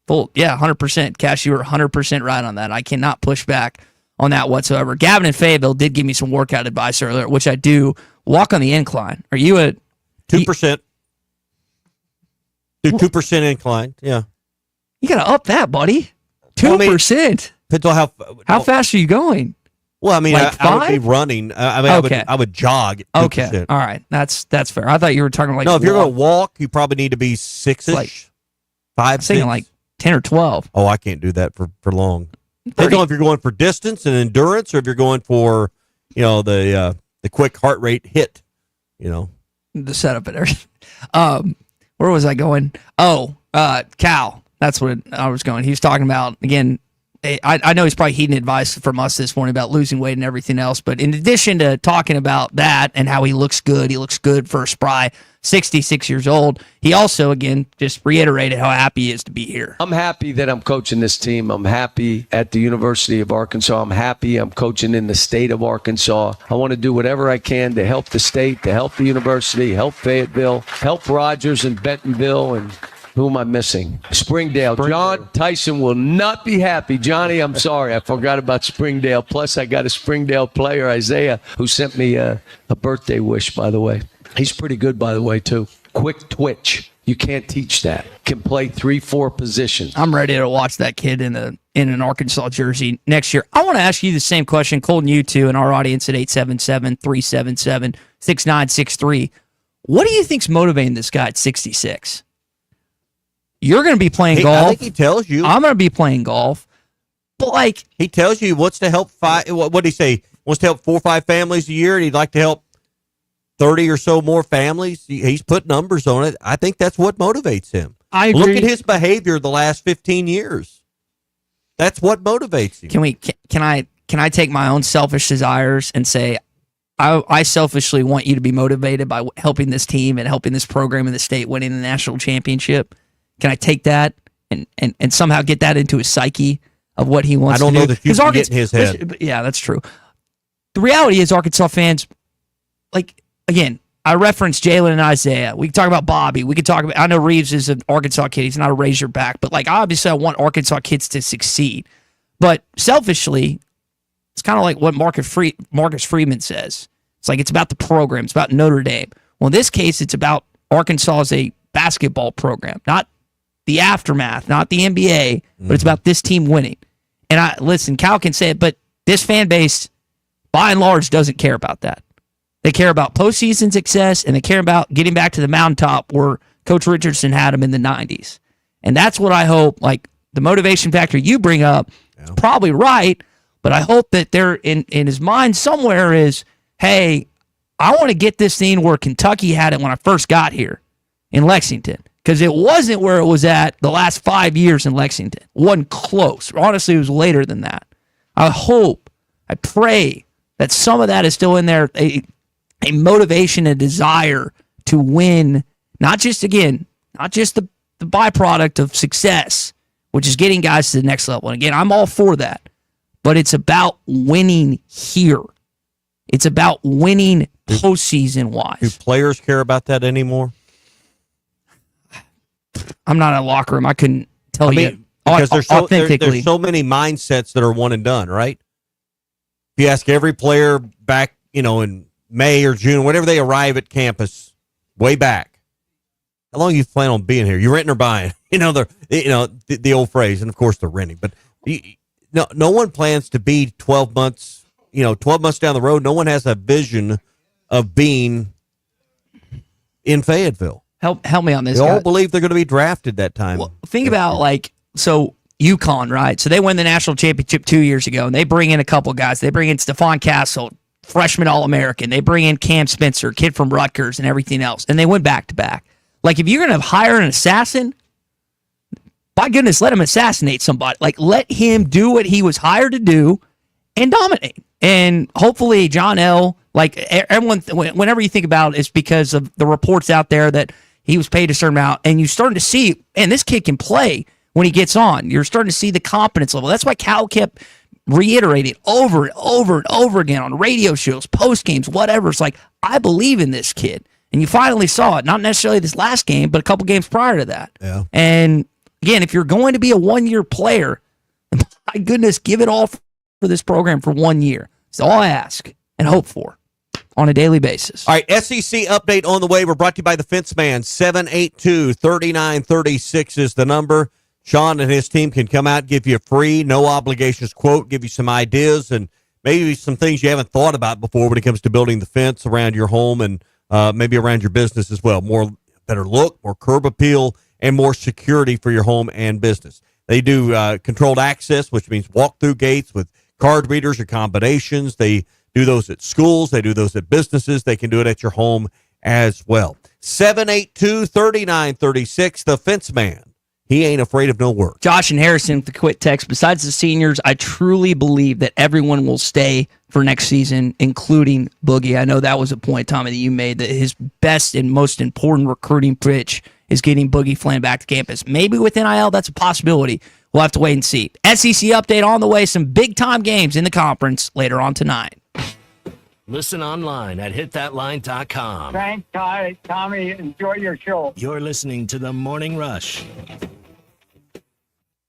100%. Cash, you were 100% right on that. I cannot push back on that whatsoever. Gavin in Fayetteville did give me some workout advice earlier, which I do. Walk on the incline. Are you at 2%? Do 2% incline. Yeah. You got to up that, buddy. 2%. Depends on how fast are you going? Well, I mean, like I would be running. I would jog at 2%. Okay. All right. That's fair. I thought you were talking like no. If you're going to walk, you probably need to be 6ish, like 5. I'm thinking like 10 or 12. Oh, I can't do that for long. Depends on if you're going for distance and endurance, or if you're going for, the quick heart rate hit. The setup and everything. Where was I going? Oh, Cal. That's what I was going. He was talking about, again, I know he's probably heeding advice from us this morning about losing weight and everything else, but in addition to talking about that and how he looks good for a spry 66 years old, he also, again, just reiterated how happy he is to be here. I'm happy that I'm coaching this team. I'm happy at the University of Arkansas. I'm happy I'm coaching in the state of Arkansas. I want to do whatever I can to help the state, to help the university, help Fayetteville, help Rogers and Bentonville, and who am I missing? Springdale. John Tyson will not be happy. Johnny, I'm sorry. I forgot about Springdale. Plus, I got a Springdale player, Isaiah, who sent me a birthday wish, by the way. He's pretty good, by the way, too. Quick twitch. You can't teach that. Can play 3-4 positions. I'm ready to watch that kid in an Arkansas jersey next year. I want to ask you the same question, Colton, you too, and our audience at 877-377-6963. What do you think's motivating this guy at 66? You're going to be playing golf. I think he tells you. I'm going to be playing golf. But he tells you he wants to help what did he say? He wants to help 4 or 5 families a year, and he'd like to help 30 or so more families. He's put numbers on it. I think that's what motivates him. I agree. Look at his behavior the last 15 years. That's what motivates him. Can I take my own selfish desires and say, I selfishly want you to be motivated by helping this team and helping this program in the state winning the national championship? Can I take that and somehow get that into his psyche of what he wants to do? I don't know that you can get in his head. Yeah, that's true. The reality is Arkansas fans, again, I referenced Jalen and Isaiah. We can talk about Bobby. We can talk about, I know Reeves is an Arkansas kid. He's not a Razorback. But, obviously I want Arkansas kids to succeed. But selfishly, it's kind of like what Marcus Freeman says. It's like it's about the program. It's about Notre Dame. Well, in this case, it's about Arkansas as a basketball program, not the aftermath, not the NBA, but it's about this team winning. And listen, Cal can say it, but this fan base, by and large, doesn't care about that. They care about postseason success, and they care about getting back to the mountaintop where Coach Richardson had them in the 90s. And that's what I hope, the motivation factor you bring up is probably right, but I hope that there in his mind somewhere is, hey, I want to get this thing where Kentucky had it when I first got here. in Lexington because it wasn't where it was at the last 5 years in Lexington. It wasn't close. Honestly, it was later than that. I hope, I pray that some of that is still in there, a motivation, a desire to win, not just the byproduct of success, which is getting guys to the next level. And again, I'm all for that, but it's about winning here. It's about winning postseason wise. Do players care about that anymore? I'm not in a locker room. I couldn't tell you. Because there's authentically. so many mindsets that are one and done, right? If you ask every player back, in May or June, whenever they arrive at campus, way back, how long you plan on being here? You renting or buying? The old phrase, and of course they're renting. But no one plans to be 12 months. 12 months down the road, no one has a vision of being in Fayetteville. Help me on this. They all guys. believe they're going to be drafted that time. Well, think about UConn, right? So they won the national championship 2 years ago, and they bring in a couple guys. They bring in Stephon Castle, freshman All-American. They bring in Cam Spencer, kid from Rutgers, and everything else. And they went back to back. Like, if you're going to hire an assassin, by goodness, let him assassinate somebody. Like, let him do what he was hired to do and dominate. And hopefully, John L., like everyone, whenever you think about it, it's because of the reports out there that he was paid a certain amount, and you're starting to see, and this kid can play when he gets on. You're starting to see the competence level. That's why Cal kept reiterating over and over and over again on radio shows, post games, whatever. It's like, I believe in this kid. And you finally saw it, not necessarily this last game, but a couple games prior to that. Yeah. And again, if you're going to be a one-year player, my goodness, give it all for this program for 1 year. That's all I ask and hope for on a daily basis. All right, SEC update on the way. We're brought to you by the Fence Man. 782-3936 is the number. Sean and his team can come out, give you a free, no obligations quote, give you some ideas and maybe some things you haven't thought about before when it comes to building the fence around your home and maybe around your business as well. Better look, more curb appeal, and more security for your home and business. They do controlled access, which means walk-through gates with card readers or combinations. They do those at schools. They do those at businesses. They can do it at your home as well. 782-3936, the Fence Man. He ain't afraid of no work. Josh and Harrison with the quick text. Besides the seniors, I truly believe that everyone will stay for next season, including Boogie. I know that was a point, Tommy, that you made, that his best and most important recruiting pitch is getting Boogie Fland back to campus. Maybe with NIL, that's a possibility. We'll have to wait and see. SEC update on the way. Some big-time games in the conference later on tonight. Listen online at hitthatline.com. Thanks, Tommy. Enjoy your show. You're listening to The Morning Rush.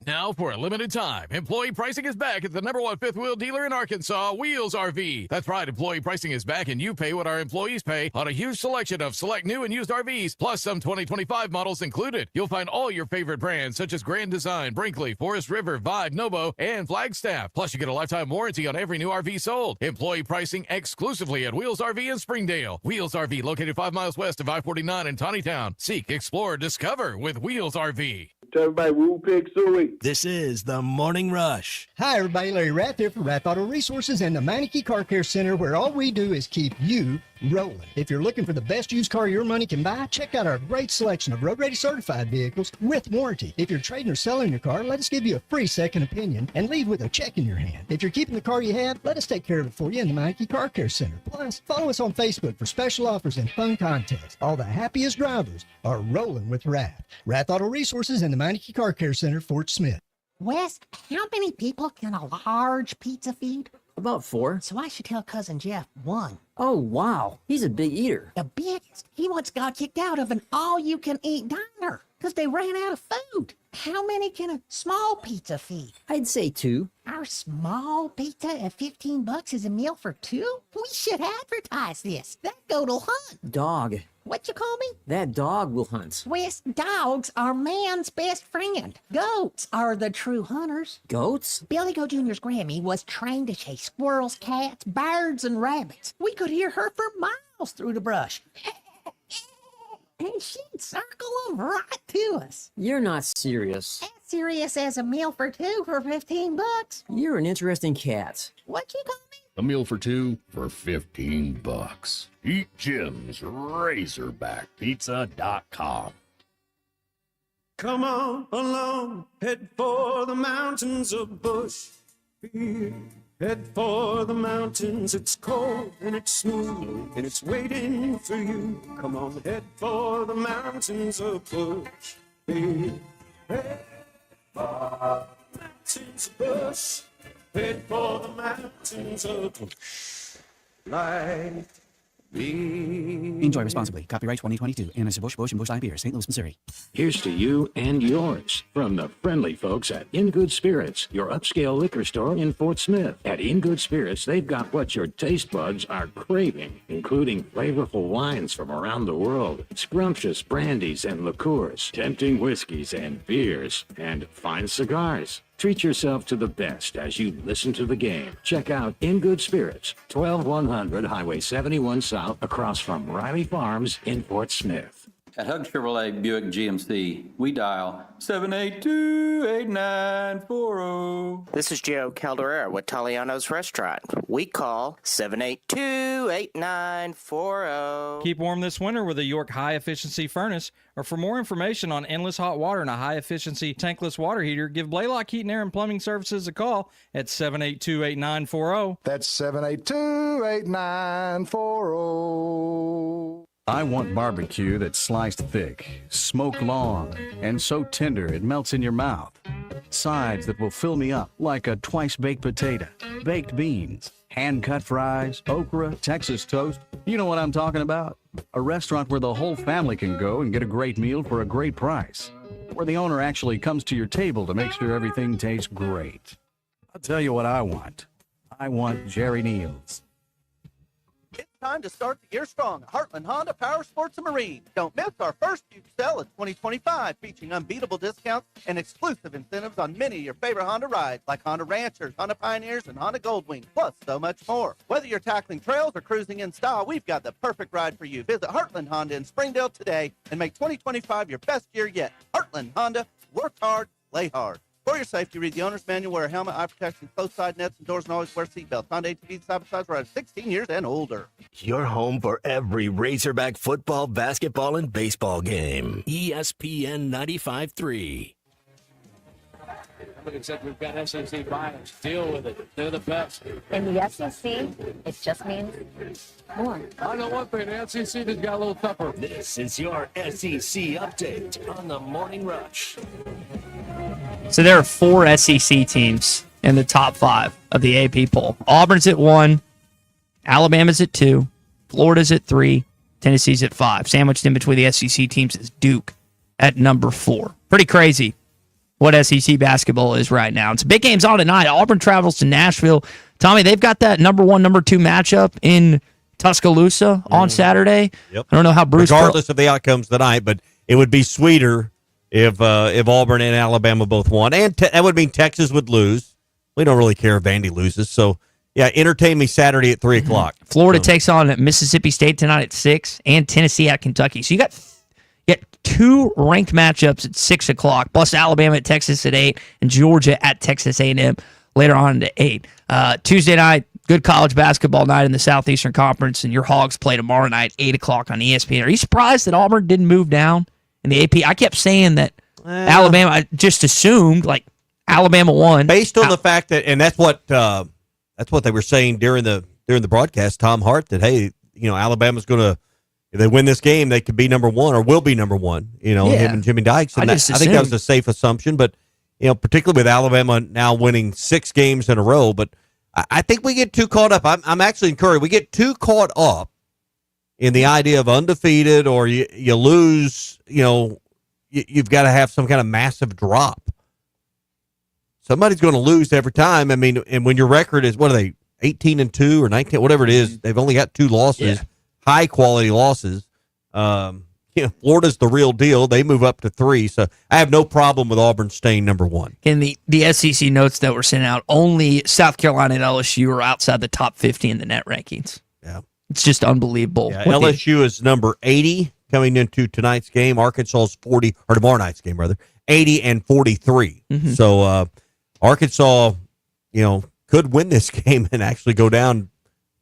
Now, for a limited time, employee pricing is back at the #1 fifth wheel dealer in Arkansas, Wheels RV. That's right, employee pricing is back, and you pay what our employees pay on a huge selection of select new and used RVs, plus some 2025 models included. You'll find all your favorite brands, such as Grand Design, Brinkley, Forest River, Vibe, Novo, and Flagstaff. Plus, you get a lifetime warranty on every new RV sold. Employee pricing exclusively at Wheels RV in Springdale. Wheels RV, located 5 miles west of I-49 in Tawnytown. Seek, explore, discover with Wheels RV. Everybody, woo pig suey. This is The Morning Rush. Hi, everybody. Larry Rath here from Rath Auto Resources and the Meineke Car Care Center, where all we do is keep you rolling. If you're looking for the best used car your money can buy, check out our great selection of road-ready certified vehicles with warranty. If you're trading or selling your car, let us give you a free second opinion and leave with a check in your hand. If you're keeping the car you have, let us take care of it for you in the Meineke Car Care Center. Plus, follow us on Facebook for special offers and fun contests. All the happiest drivers are rolling with Rath. Rath Auto Resources and the Meineke Car Care Center, Fort Smith. Wes, how many people can a large pizza feed? About 4. So I should tell Cousin Jeff 1. Oh, wow. He's a big eater. The biggest? He once got kicked out of an all-you-can-eat diner because they ran out of food. How many can a small pizza feed? I'd say 2. Our small pizza at $15 is a meal for 2? We should advertise this. That goat'll hunt. Dog. What you call me? That dog will hunt. Wes, dogs are man's best friend. Goats are the true hunters. Goats? Billy Goat Jr.'s Grammy was trained to chase squirrels, cats, birds, and rabbits. We could hear her for miles through the brush. And she'd circle them right to us. You're not serious. As serious as a meal for 2 for $15. You're an interesting cat. What you call me? A meal for two for $15. Eat Jim's RazorbackPizza.com. Come on along, head for the mountains of Bush. Head for the mountains, it's cold and it's smooth and it's waiting for you. Come on, head for the mountains of Bush. Head for the mountains of Bush. Head for the mountains of Bush. Like Enjoy responsibly. Copyright 2022. Anheuser-Busch, Busch, and Busch Light Beer, St. Louis, Missouri. Here's to you and yours from the friendly folks at In Good Spirits, your upscale liquor store in Fort Smith. At In Good Spirits, they've got what your taste buds are craving, including flavorful wines from around the world, scrumptious brandies and liqueurs, tempting whiskeys and beers, and fine cigars. Treat yourself to the best as you listen to the game. Check out In Good Spirits, 12100 Highway 71 South, across from Riley Farms in Fort Smith. At Hug Chevrolet Buick GMC, we dial 782-8940. This is Joe Calderera with Taliano's Restaurant. We call 782-8940. Keep warm this winter with a York high-efficiency furnace. Or for more information on endless hot water and a high-efficiency tankless water heater, give Blaylock Heating, Air, and Plumbing Services a call at 782-8940. That's 782-8940. I want barbecue that's sliced thick, smoked long, and so tender it melts in your mouth. Sides that will fill me up like a twice-baked potato, baked beans, hand-cut fries, okra, Texas toast. You know what I'm talking about? A restaurant where the whole family can go and get a great meal for a great price. Where the owner actually comes to your table to make sure everything tastes great. I'll tell you what I want. I want Jerry Neal's. It's time to start the year strong at Heartland Honda Power Sports and Marine. Don't miss our first huge sale of 2025, featuring unbeatable discounts and exclusive incentives on many of your favorite Honda rides, like Honda Ranchers, Honda Pioneers, and Honda Goldwing, plus so much more. Whether you're tackling trails or cruising in style, we've got the perfect ride for you. Visit Heartland Honda in Springdale today and make 2025 your best year yet. Heartland Honda, work hard, play hard. For your safety, read the owner's manual, wear a helmet, eye protection, close side nets and doors, and always wear seatbelts. Honda ATVs side-by-sides are 16 years and older. Your home for every Razorback football, basketball, and baseball game. ESPN 95.3. Look, except we've got SEC finals. Deal with it. They're the best. In the SEC, it just means more. I know one thing. The SEC just got a little tougher. This is your SEC update on the Morning Rush. So there are 4 SEC teams in the top 5 of the AP poll. Auburn's at 1, Alabama's at 2, Florida's at 3, Tennessee's at 5. Sandwiched in between the SEC teams is Duke at number 4. Pretty crazy what SEC basketball is right now. It's big games on tonight. Auburn travels to Nashville. Tommy, they've got that number 1, number 2 matchup in Tuscaloosa on Saturday. Yep. I don't know how Bruce... Regardless of the outcomes tonight, but it would be sweeter if Auburn and Alabama both won. And that would mean Texas would lose. We don't really care if Vandy loses. So, yeah, entertain me Saturday at 3 o'clock. Florida takes on Mississippi State tonight at 6, and Tennessee at Kentucky. So you got 2 ranked matchups at 6 o'clock, plus Alabama at Texas at 8, and Georgia at Texas A&M later on at 8. Tuesday night, good college basketball night in the Southeastern Conference, and your Hogs play tomorrow night, 8 o'clock on ESPN. Are you surprised that Auburn didn't move down in the AP? I kept saying that Alabama, I just assumed, like, Alabama won. Based on the fact that, and that's what they were saying during the broadcast, Tom Hart, that, hey, Alabama's going to, if they win this game, they could be number 1 or will be number 1, him and Jimmy Dykes. And I think that was a safe assumption, but, particularly with Alabama now winning 6 games in a row, but I think we get too caught up. I'm actually encouraged. We get too caught up in the idea of undefeated, or you lose, you've got to have some kind of massive drop. Somebody's going to lose every time. I mean, and when your record is, what are they, 18-2 or 19, whatever it is, they've only got 2 losses, high quality losses. Florida's the real deal. They move up to 3. So I have no problem with Auburn staying number 1. In the SEC notes that were sent out, only South Carolina and LSU are outside the top 50 in the net rankings. Yeah. It's just unbelievable. Yeah, LSU is number 80 coming into tonight's game. Arkansas's 40, or tomorrow night's game, rather, 80 and 43. Mm-hmm. So Arkansas, could win this game and actually go down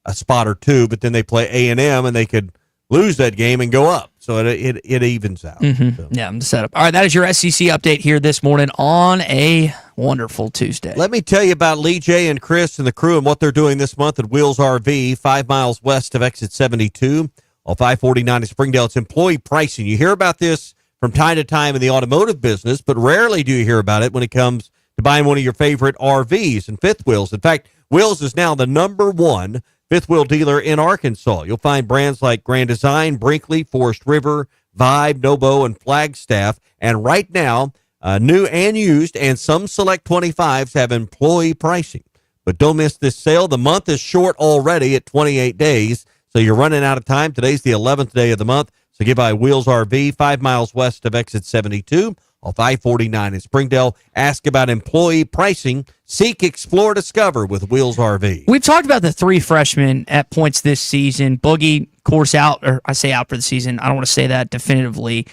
a spot or two, but then they play A&M and they could lose that game and go up. So it evens out. So. Yeah, I'm the setup. All right, that is your SEC update here this morning on a wonderful Tuesday. Let me tell you about Lee J and Chris and the crew and what they're doing this month at Wheels RV, 5 miles west of exit 72 on 549 in Springdale. It's employee pricing. You hear about this from time to time in the automotive business, but rarely do you hear about it when it comes to buying one of your favorite RVs and fifth wheels. In fact, Wheels is now the #1 fifth wheel dealer in Arkansas. You'll find brands like Grand Design, Brinkley, Forest River, Vibe, Nobo, and Flagstaff. And right now, new and used and some select 25s have employee pricing. But don't miss this sale. The month is short already at 28 days, so you're running out of time. Today's the 11th day of the month, so get by Wheels RV, 5 miles west of exit 72 on 549 in Springdale. Ask about employee pricing. Seek, explore, discover with Wheels RV. We've talked about the 3 freshmen at points this season. Boogie, of course, out, or I say out for the season. I don't want to say that definitively.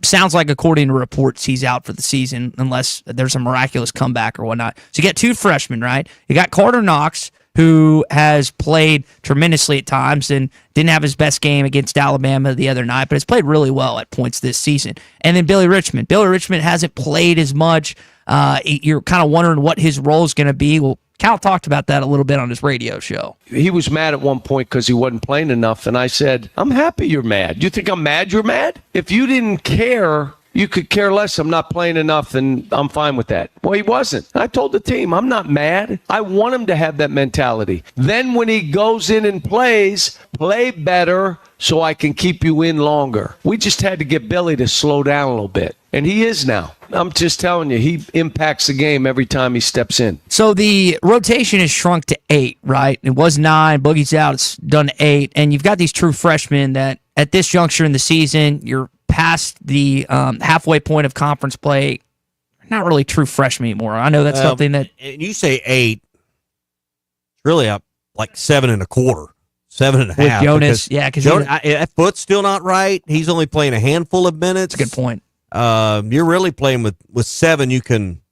Sounds like, according to reports, he's out for the season unless there's a miraculous comeback or whatnot. So you got 2 freshmen, right? You got Carter Knox, who has played tremendously at times and didn't have his best game against Alabama the other night, but has played really well at points this season. And then Billy Richmond. Billy Richmond hasn't played as much. You're kind of wondering what his role is going to be. Well, Cal talked about that a little bit on his radio show. He was mad at one point because he wasn't playing enough, and I said, I'm happy you're mad. You think I'm mad you're mad? If you didn't care, you could care less. I'm not playing enough, and I'm fine with that. Well, he wasn't. I told the team, I'm not mad. I want him to have that mentality. Then when he goes in and plays, play better so I can keep you in longer. We just had to get Billy to slow down a little bit, and he is now. I'm just telling you, he impacts the game every time he steps in. So the rotation is shrunk to 8, right? It was 9. Boogie's out. It's done to 8. And you've got these true freshmen that at this juncture in the season, you're past the halfway point of conference play. Not really true freshmen anymore. I know that's something that... You say 8, it's really up like 7 1/4. 7 1/2. With Jonas, yeah. Because that foot's still not right. He's only playing a handful of minutes. That's a good point. You're really playing with 7. You can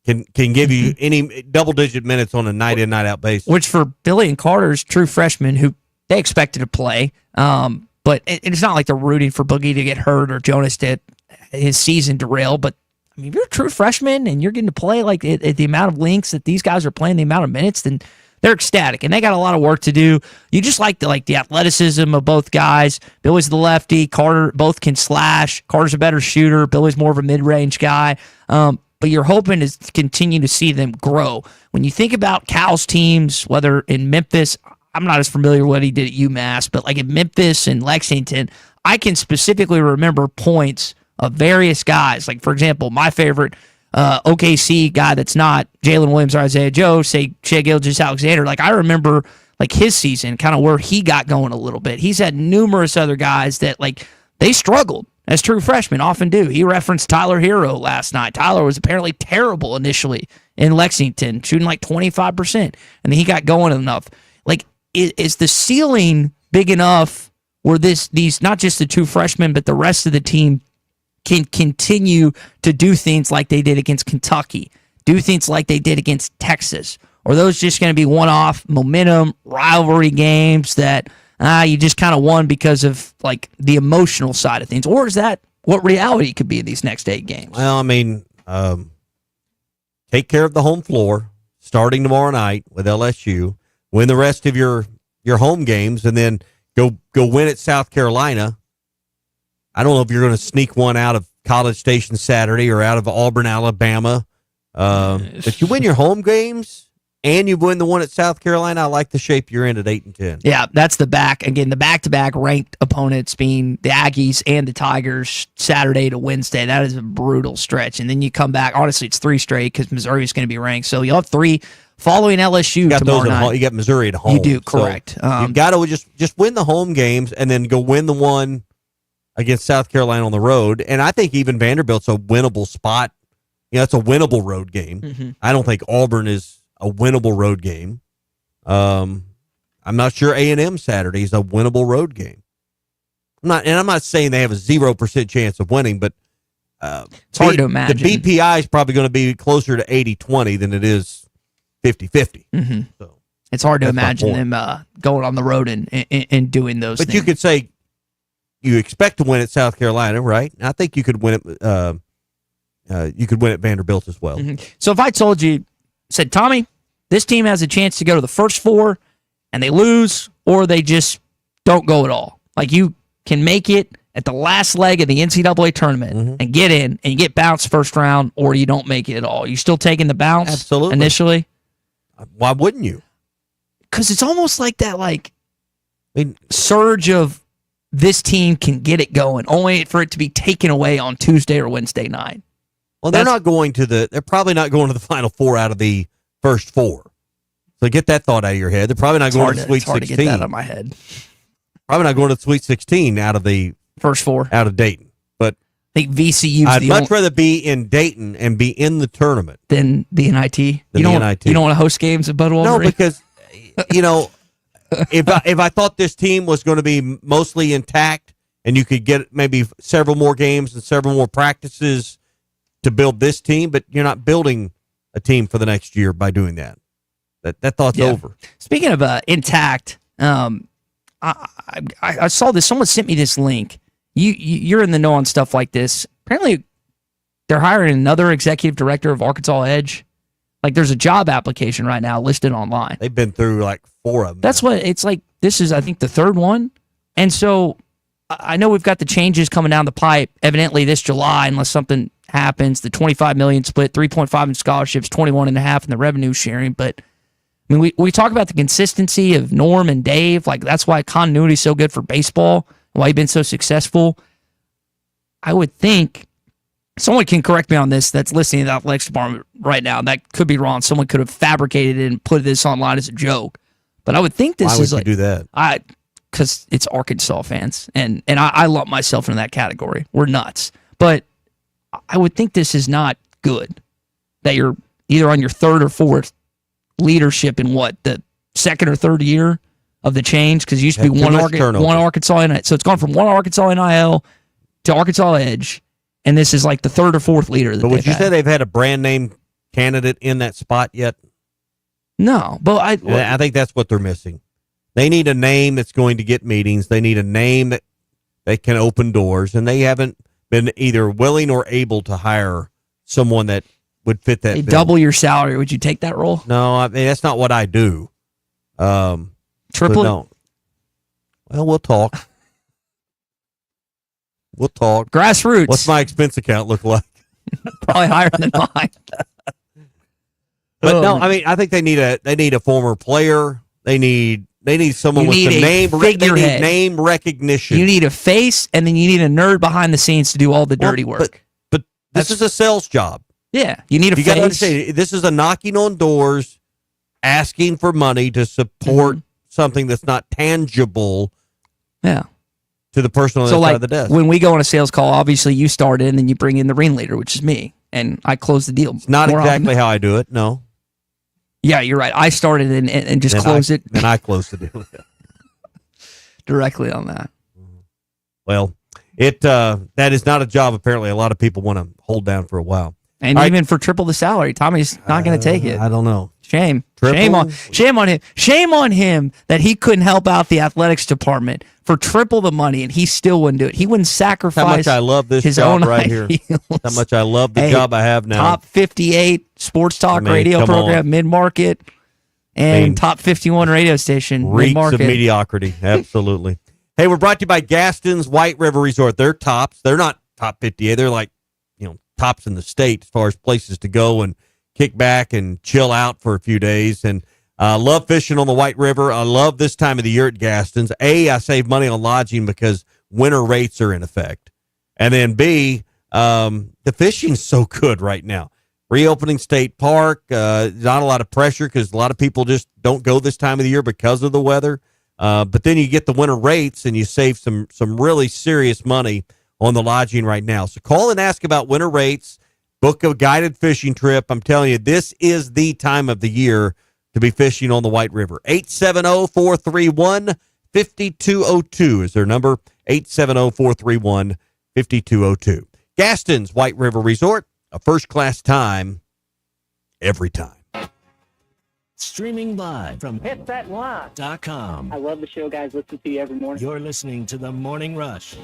give you any double-digit minutes on a night-in, night-out basis. Which for Billy and Carter's true freshmen who they expected to play, but it's not like they're rooting for Boogie to get hurt or Jonas to his season derail. But I mean, if you're a true freshman and you're getting to play like at the amount of links that these guys are playing, the amount of minutes, then they're ecstatic, and they got a lot of work to do. You just like the athleticism of both guys. Billy's the lefty. Carter, both can slash. Carter's a better shooter. Billy's more of a mid-range guy. But you're hoping to continue to see them grow. When you think about Cal's teams, whether in Memphis, I'm not as familiar with what he did at UMass, but like in Memphis and Lexington, I can specifically remember points of various guys. Like, for example, my favorite OKC guy that's not Jalen Williams or Isaiah Joe, say Shai Gilgeous-Alexander. Like, I remember like his season, kind of where he got going a little bit. He's had numerous other guys that like they struggled, as true freshmen often do. He referenced Tyler Hero last night. Tyler was apparently terrible initially in Lexington, shooting like 25%, and then he got going enough. Like, is the ceiling big enough where these not just the two freshmen, but the rest of the team can continue to do things like they did against Kentucky, do things like they did against Texas? Or are those just going to be one-off momentum, rivalry games that you just kind of won because of like the emotional side of things? Or is that what reality could be in these next 8 games? Well, I mean, take care of the home floor starting tomorrow night with LSU, win the rest of your home games, and then go win at South Carolina. I don't know if you're going to sneak one out of College Station Saturday or out of Auburn, Alabama. But you win your home games and you win the one at South Carolina. I like the shape you're in at 8-10. Yeah, that's the back-to-back ranked opponents being the Aggies and the Tigers Saturday to Wednesday. That is a brutal stretch. And then you come back. Honestly, it's 3 straight because Missouri is going to be ranked. So you'll have 3 following LSU tomorrow night. You got Missouri at home. You do, correct. So you got to just win the home games and then go win the one against South Carolina on the road. And I think even Vanderbilt's a winnable spot. You know, it's a winnable road game. Mm-hmm. I don't think Auburn is a winnable road game. I'm not sure A&M Saturday is a winnable road game. I'm not saying they have a 0% chance of winning, but it's hard to imagine. The BPI is probably going to be closer to 80-20 than it is 50-50. Mm-hmm. So it's hard to that's my imagine point. them going on the road and doing those But things. you could say you expect to win at South Carolina, right? I think you could win it. You could win at Vanderbilt as well. Mm-hmm. So if I told you, said, Tommy, this team has a chance to go to the first four and they lose, or they just don't go at all. Like you can make it at the last leg of the NCAA tournament and get in and you get bounced first round, or you don't make it at all. You still taking the bounce Absolutely. initially? Why wouldn't you? Because it's almost like that surge of this team can get it going, only for it to be taken away on Tuesday or Wednesday night. Well, they're probably not going to the Final Four out of the first four. So get that thought out of your head. They're probably not going to the Sweet 16. It's hard to get that out of my head. Probably not going to the Sweet 16 out of the first four out of Dayton. But I think VCU's I'd much rather be in Dayton and be in the tournament than the NIT. You don't want to host games at Bud Walter? No, because if I thought this team was going to be mostly intact and you could get maybe several more games and several more practices to build this team, but you're not building a team for the next year by doing that. That thought's over. Speaking of intact, I saw this. Someone sent me this link. You're in the know on stuff like this. Apparently, they're hiring another executive director of Arkansas Edge. Like, there's a job application right now listed online. They've been through like 4 of them. That's what it's like. This is, I think, the third one. And so I know we've got the changes coming down the pipe. Evidently, this July, unless something happens, the $25 million split, 3.5 in scholarships, 21.5 in the revenue sharing. But I mean, we talk about the consistency of Norm and Dave. Like, that's why continuity is so good for baseball, why he's been so successful. I would think someone can correct me on this that's listening to the athletics department right now. That could be wrong. Someone could have fabricated it and put this online as a joke. But I would think this Why would is you like do that? Because it's Arkansas fans, and I lump myself into that category. We're nuts. But I would think this is not good, that you're either on your third or fourth leadership in the second or third year of the change, because it used to be one Arkansas NIL. So it's gone from one Arkansas NIL to Arkansas Edge, and this is like the third or fourth leader. But would you say they've had a brand name candidate in that spot yet? No, but I think that's what they're missing. They need a name that's going to get meetings. They need a name that they can open doors, and they haven't been either willing or able to hire someone that would fit that bill. Double your salary. Would you take that role? No, I mean, that's not what I do. Triple? No. Well, we'll talk. We'll talk. Grassroots. What's my expense account look like? Probably higher than mine. But no, I mean, I think they need a former player. They need someone with the name. They need name recognition. You need a face, and then you need a nerd behind the scenes to do all the dirty work. But this is a sales job. Yeah, you need a face. You got to understand, this is a knocking on doors, asking for money to support something that's not tangible. Yeah. To the person on the side of the desk. When we go on a sales call, obviously you start in, and then you bring in the ringleader, which is me, and I close the deal. It's not exactly how I do it. No. Yeah, you're right. I started and just closed it. And I closed the deal. Directly on that. Well, that is not a job apparently a lot of people want to hold down for a while. And all even for triple the salary, Tommy's not going to take it. I don't know. Shame. Triple? Shame on him. Shame on him that he couldn't help out the athletics department for triple the money, and he still wouldn't do it. He wouldn't sacrifice how much I love this his job own right here. How much I love the job I have now. Top 58 sports talk radio program, mid-market, and top 51 radio station, reeks mid-market. of mediocrity. Absolutely. Hey, we're brought to you by Gaston's White River Resort. They're tops. They're not top 58. They're like, tops in the state as far as places to go and kick back and chill out for a few days. And love fishing on the White River. I love this time of the year at Gaston's. A, I save money on lodging because winter rates are in effect. And then B, the fishing's so good right now. Reopening State Park, not a lot of pressure because a lot of people just don't go this time of the year because of the weather. But then you get the winter rates and you save some really serious money on the lodging right now. So call and ask about winter rates. Book a guided fishing trip. I'm telling you, this is the time of the year to be fishing on the White River. 870-431-5202 is their number. 870-431-5202. Gaston's White River Resort, a first-class time every time. Streaming live from HitThatLine.com. I love the show, guys. Listen to you every morning. You're listening to The Morning Rush.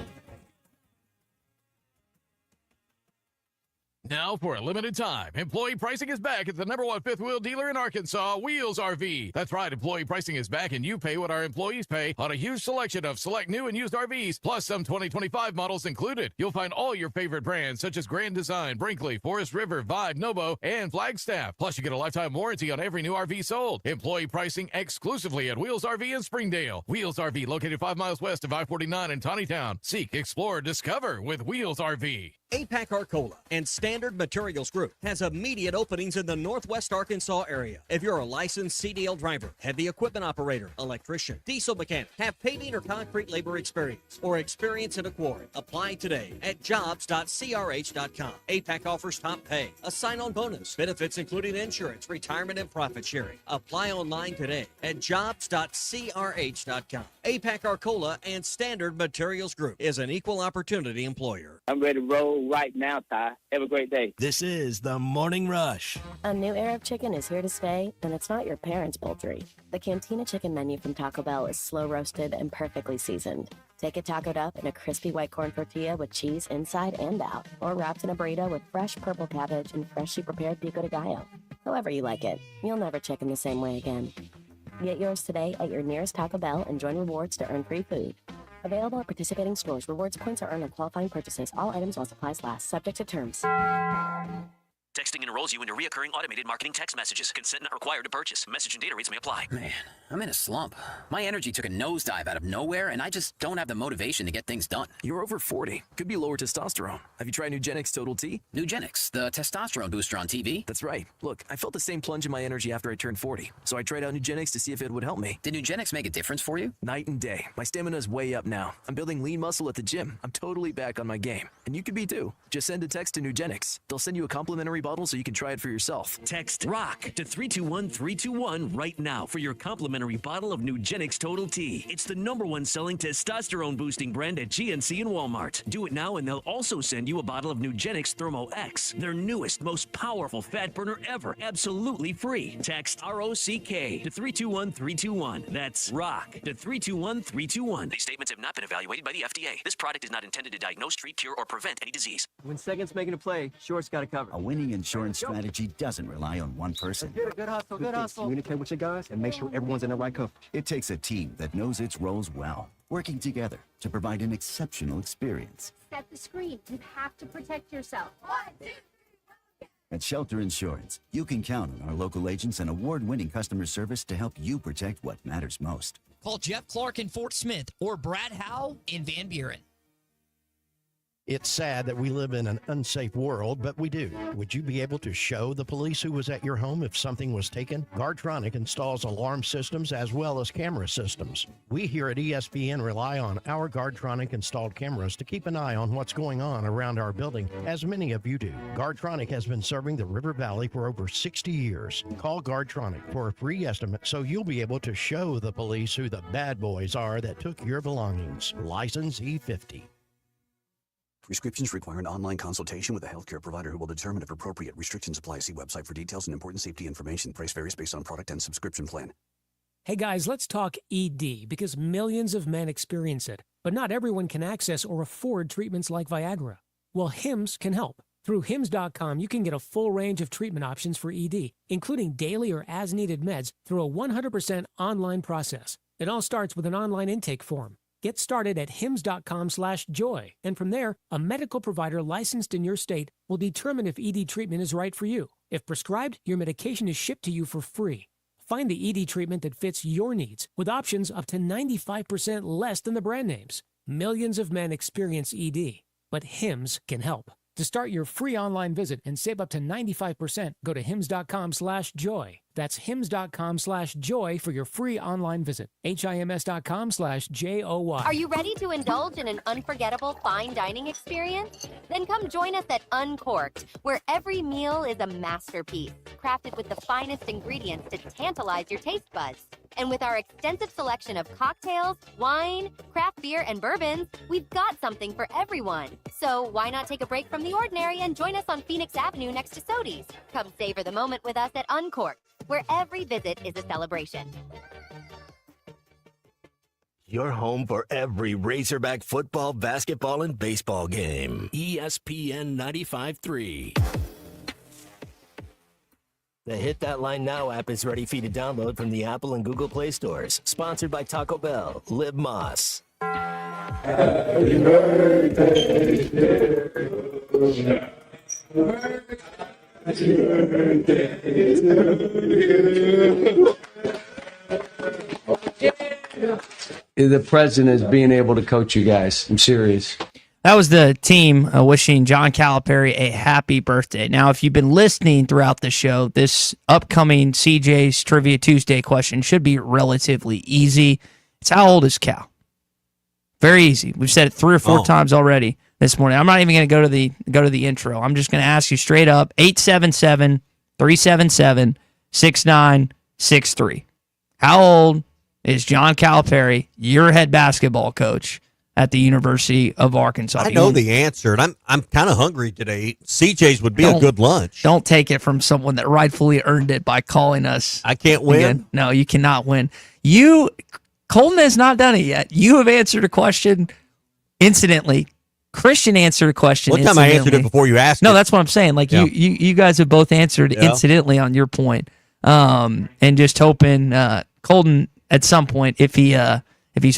Now, for a limited time, employee pricing is back at the #1 fifth wheel dealer in Arkansas, Wheels RV. That's right, employee pricing is back, and you pay what our employees pay on a huge selection of select new and used RVs, plus some 2025 models included. You'll find all your favorite brands, such as Grand Design, Brinkley, Forest River, Vibe, Nobo, and Flagstaff. Plus, you get a lifetime warranty on every new RV sold. Employee pricing exclusively at Wheels RV in Springdale. Wheels RV, located 5 miles west of I-49 in Tawnytown. Seek, explore, discover with Wheels RV. APAC Arcola and Standard Materials Group has immediate openings in the Northwest Arkansas area. If you're a licensed CDL driver, heavy equipment operator, electrician, diesel mechanic, have paving or concrete labor experience, or experience in a quarry, apply today at jobs.crh.com. APAC offers top pay, a sign-on bonus, benefits including insurance, retirement, and profit sharing. Apply online today at jobs.crh.com. APAC Arcola and Standard Materials Group is an equal opportunity employer. I'm ready to roll right now, Ty. Have a great day. This is The Morning Rush. A new Arab chicken is here to stay, and it's not your parents' poultry. The Cantina chicken menu from Taco Bell is slow roasted and perfectly seasoned. Take it tacoed up in a crispy white corn tortilla with cheese inside and out, or wrapped in a burrito with fresh purple cabbage and freshly prepared pico de gallo. However you like it, you'll never chicken the same way again. Get yours today at your nearest Taco Bell and join rewards to earn free food. Available at participating stores. Rewards points are earned on qualifying purchases. All items while supplies last. Subject to terms. Texting enrolls you into recurring automated marketing text messages. Consent not required to purchase. Message and data rates may apply. Man, I'm in a slump. My energy took a nosedive out of nowhere, and I just don't have the motivation to get things done. You're over 40. Could be lower testosterone. Have you tried Nugenix Total T? Nugenix, the testosterone booster on TV? That's right. Look, I felt the same plunge in my energy after I turned 40, so I tried out Nugenix to see if it would help me. Did Nugenix make a difference for you? Night and day. My stamina is way up now. I'm building lean muscle at the gym. I'm totally back on my game. And you could be too. Just send a text to Nugenix. They'll send you a complimentary bottle so you can try it for yourself. Text ROCK to 321-321 right now for your complimentary bottle of Nugenix Total T. It's the #1 selling testosterone boosting brand at GNC and Walmart. Do it now and they'll also send you a bottle of Nugenix Thermo X, their newest, most powerful fat burner ever, absolutely free. Text ROCK to 321-321. That's ROCK to 321-321. These statements have not been evaluated by the FDA. This product is not intended to diagnose, treat, cure, or prevent any disease. When second's making a play, short's got to cover. A winning insurance strategy doesn't rely on one person. Good hustle, good hustle. Communicate with your guys and make sure everyone's in the right cover. It takes a team that knows its roles well, working together to provide an exceptional experience. Set the screen. You have to protect yourself. At Shelter Insurance, you can count on our local agents and award-winning customer service to help you protect what matters most. Call Jeff Clark in Fort Smith or Brad Howell in Van Buren. It's sad that we live in an unsafe world, but we do. Would you be able to show the police who was at your home if something was taken? Guardtronic installs alarm systems as well as camera systems. We here at ESPN rely on our Guardtronic installed cameras to keep an eye on what's going on around our building, as many of you do. Guardtronic has been serving the River Valley for over 60 years. Call Guardtronic for a free estimate so you'll be able to show the police who the bad boys are that took your belongings. License E50. Prescriptions require an online consultation with a healthcare provider who will determine if appropriate. Restrictions apply. See website for details and important safety information. Price varies based on product and subscription plan. Hey guys, let's talk ED because millions of men experience it, but not everyone can access or afford treatments like Viagra. Well, Hims can help. Through Hims.com, you can get a full range of treatment options for ED, including daily or as-needed meds through a 100% online process. It all starts with an online intake form. Get started at hims.com/joy, and from there, a medical provider licensed in your state will determine if ED treatment is right for you. If prescribed, your medication is shipped to you for free. Find the ED treatment that fits your needs, with options up to 95% less than the brand names. Millions of men experience ED, but Hims can help. To start your free online visit and save up to 95%, go to hims.com/joy. That's hims.com/joy for your free online visit. HIMS.com/JOY. Are you ready to indulge in an unforgettable fine dining experience? Then come join us at Uncorked, where every meal is a masterpiece, crafted with the finest ingredients to tantalize your taste buds. And with our extensive selection of cocktails, wine, craft beer, and bourbons, we've got something for everyone. So why not take a break from the ordinary and join us on Phoenix Avenue next to Sodi's? Come savor the moment with us at Uncorked. where every visit is a celebration. Your home for every Razorback football, basketball, and baseball game. ESPN 95.3. The Hit That Line Now app is ready for you to download from the Apple and Google Play stores. Sponsored by Taco Bell. Live Moss. Happy birthday to you. The president is being able to coach you guys. I'm serious. That was the team wishing John Calipari a happy birthday. Now, if you've been listening throughout the show, this upcoming CJ's Trivia Tuesday question should be relatively easy. It's how old is Cal? Very easy. We've said it 3 or 4 times already this morning. I'm not even going to go to the intro. I'm just going to ask you straight up, 877-377-6963. How old is John Calipari, your head basketball coach at the University of Arkansas? I know the answer, and I'm kind of hungry today. CJ's would be a good lunch. Don't take it from someone that rightfully earned it by calling us. I can't win? Again. No, you cannot win. Colton has not done it yet. You have answered a question incidentally. Christian answered a question One time I answered it before you asked No, it. that's what I'm saying. Like you guys have both answered incidentally on your point. And just hoping Colton at some point, if he's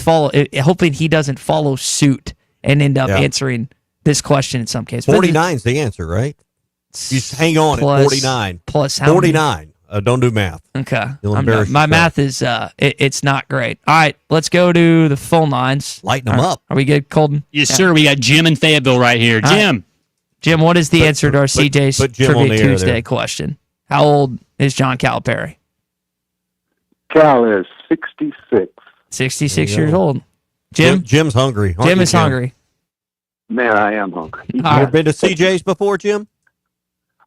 hoping he doesn't follow suit and end up answering this question in some case. 49 is the answer, right? You just hang on at 49. Plus how 49. Don't do math. Okay. You'll embarrass My yourself. math is it's not great. All right, let's go to the phone lines. Lighten them up. Are we good, Colton? Yes, sir. We got Jim in Fayetteville right here. All Jim. right. Jim, what is the answer to our CJ's put Jim on Trivia the air Tuesday there. question? How old is John Calipari? Cal is 66. 66 years old. Jim? Jim's hungry. aren't Jim you, is hungry. Man, I am hungry. You ever been to CJ's before, Jim?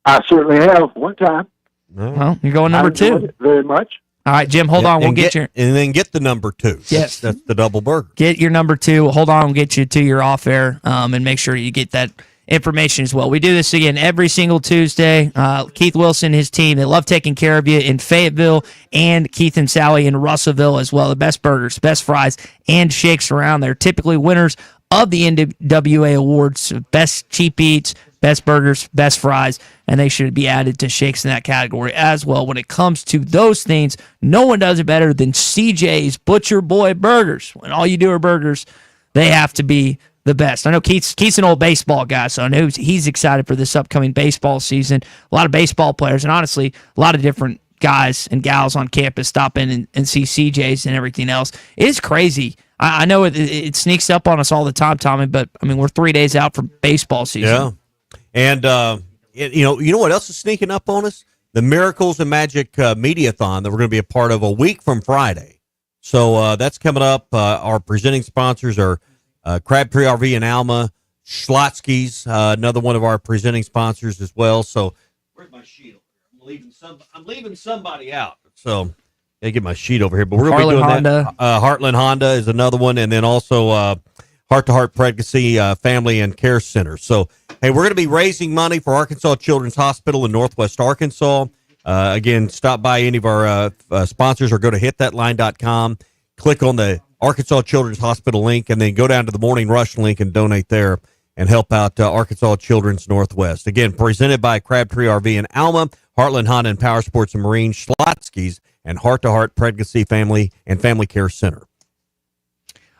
I certainly have one time. Well, you're going I number enjoyed 2. it very much. All right, Jim, hold on. We'll get your and then get the number 2. Yes. That's the double burger. Get your number 2. Hold on, we'll get you to your off air and make sure you get that information as well. We do this again every single Tuesday. Keith Wilson, his team, they love taking care of you in Fayetteville, and Keith and Sally in Russellville as well. The best burgers, best fries, and shakes around. They're typically winners of the NWA awards, best cheap eats, best burgers, best fries, and they should be added to shakes in that category as well. When it comes to those things, no one does it better than CJ's Butcher Boy Burgers. When all you do are burgers, they have to be the best. I know Keith's an old baseball guy, so I know he's excited for this upcoming baseball season. A lot of baseball players, and honestly, a lot of different guys and gals on campus stop in and see CJ's and everything else. It is crazy. I know it sneaks up on us all the time, Tommy, but I mean, we're 3 days out from baseball season. Yeah. And, you know what else is sneaking up on us? The Miracles and Magic Mediathon that we're going to be a part of a week from Friday. So that's coming up. Our presenting sponsors are Crabtree RV in Alma, Schlotsky's, another one of our presenting sponsors as well. So where's my sheet over here? I'm leaving somebody out. So I get my sheet over here. But we're going to be doing Honda. that. Heartland Honda is another one. And then also Heart to Heart Pregnancy Family and Care Center. So, hey, we're going to be raising money for Arkansas Children's Hospital in Northwest Arkansas. Again, stop by any of our sponsors or go to hitthatline.com. Click on the Arkansas Children's Hospital link, and then go down to the Morning Rush link and donate there and help out Arkansas Children's Northwest. Again, presented by Crabtree RV in Alma, Heartland Honda and Power Sports and Marine, Schlotsky's, and Heart to Heart Pregnancy Family and Family Care Center.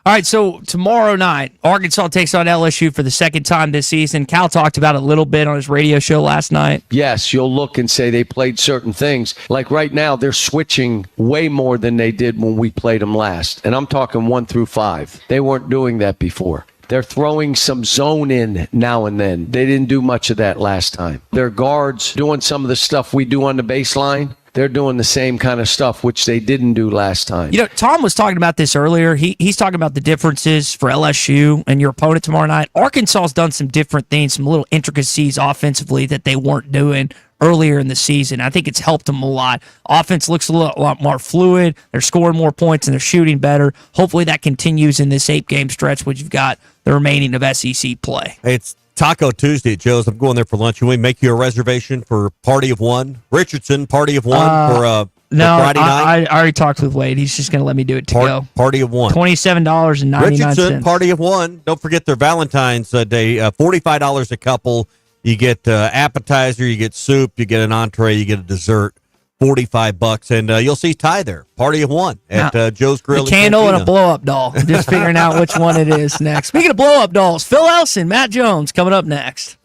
All right, so tomorrow night, Arkansas takes on LSU for the second time this season. Cal talked about it a little bit on his radio show last night. Yes, you'll look and say they played certain things. Like right now, they're switching way more than they did when we played them last. And I'm talking 1 through 5. They weren't doing that before. They're throwing some zone in now and then. They didn't do much of that last time. Their guards doing some of the stuff we do on the baseline. They're doing the same kind of stuff, which they didn't do last time. You know, Tom was talking about this earlier. He's talking about the differences for LSU and your opponent tomorrow night. Arkansas's done some different things, some little intricacies offensively that they weren't doing earlier in the season. I think it's helped them a lot. Offense looks a lot more fluid. They're scoring more points and they're shooting better. Hopefully that continues in this 8-game stretch, which you've got the remaining of SEC play. It's Taco Tuesday at Joe's. I'm going there for lunch. You want me to make you a reservation for Party of One? Richardson, Party of One for No, Friday night? I already talked with Wade. He's just going to let me do it to go. Party of One. $27.99. Richardson, Party of One. Don't forget their Valentine's Day, $45 a couple. You get appetizer, you get soup, you get an entree, you get a dessert. $45, and you'll see Ty there. Party of One at Joe's Grill. A candle and a blow-up doll. Just figuring out which one it is next. Speaking of blow-up dolls, Phil Elson, Matt Jones coming up next.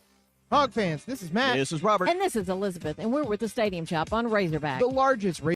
Hog fans, this is Matt. This is Robert. And this is Elizabeth, and we're with the Stadium Shop on Razorback. The largest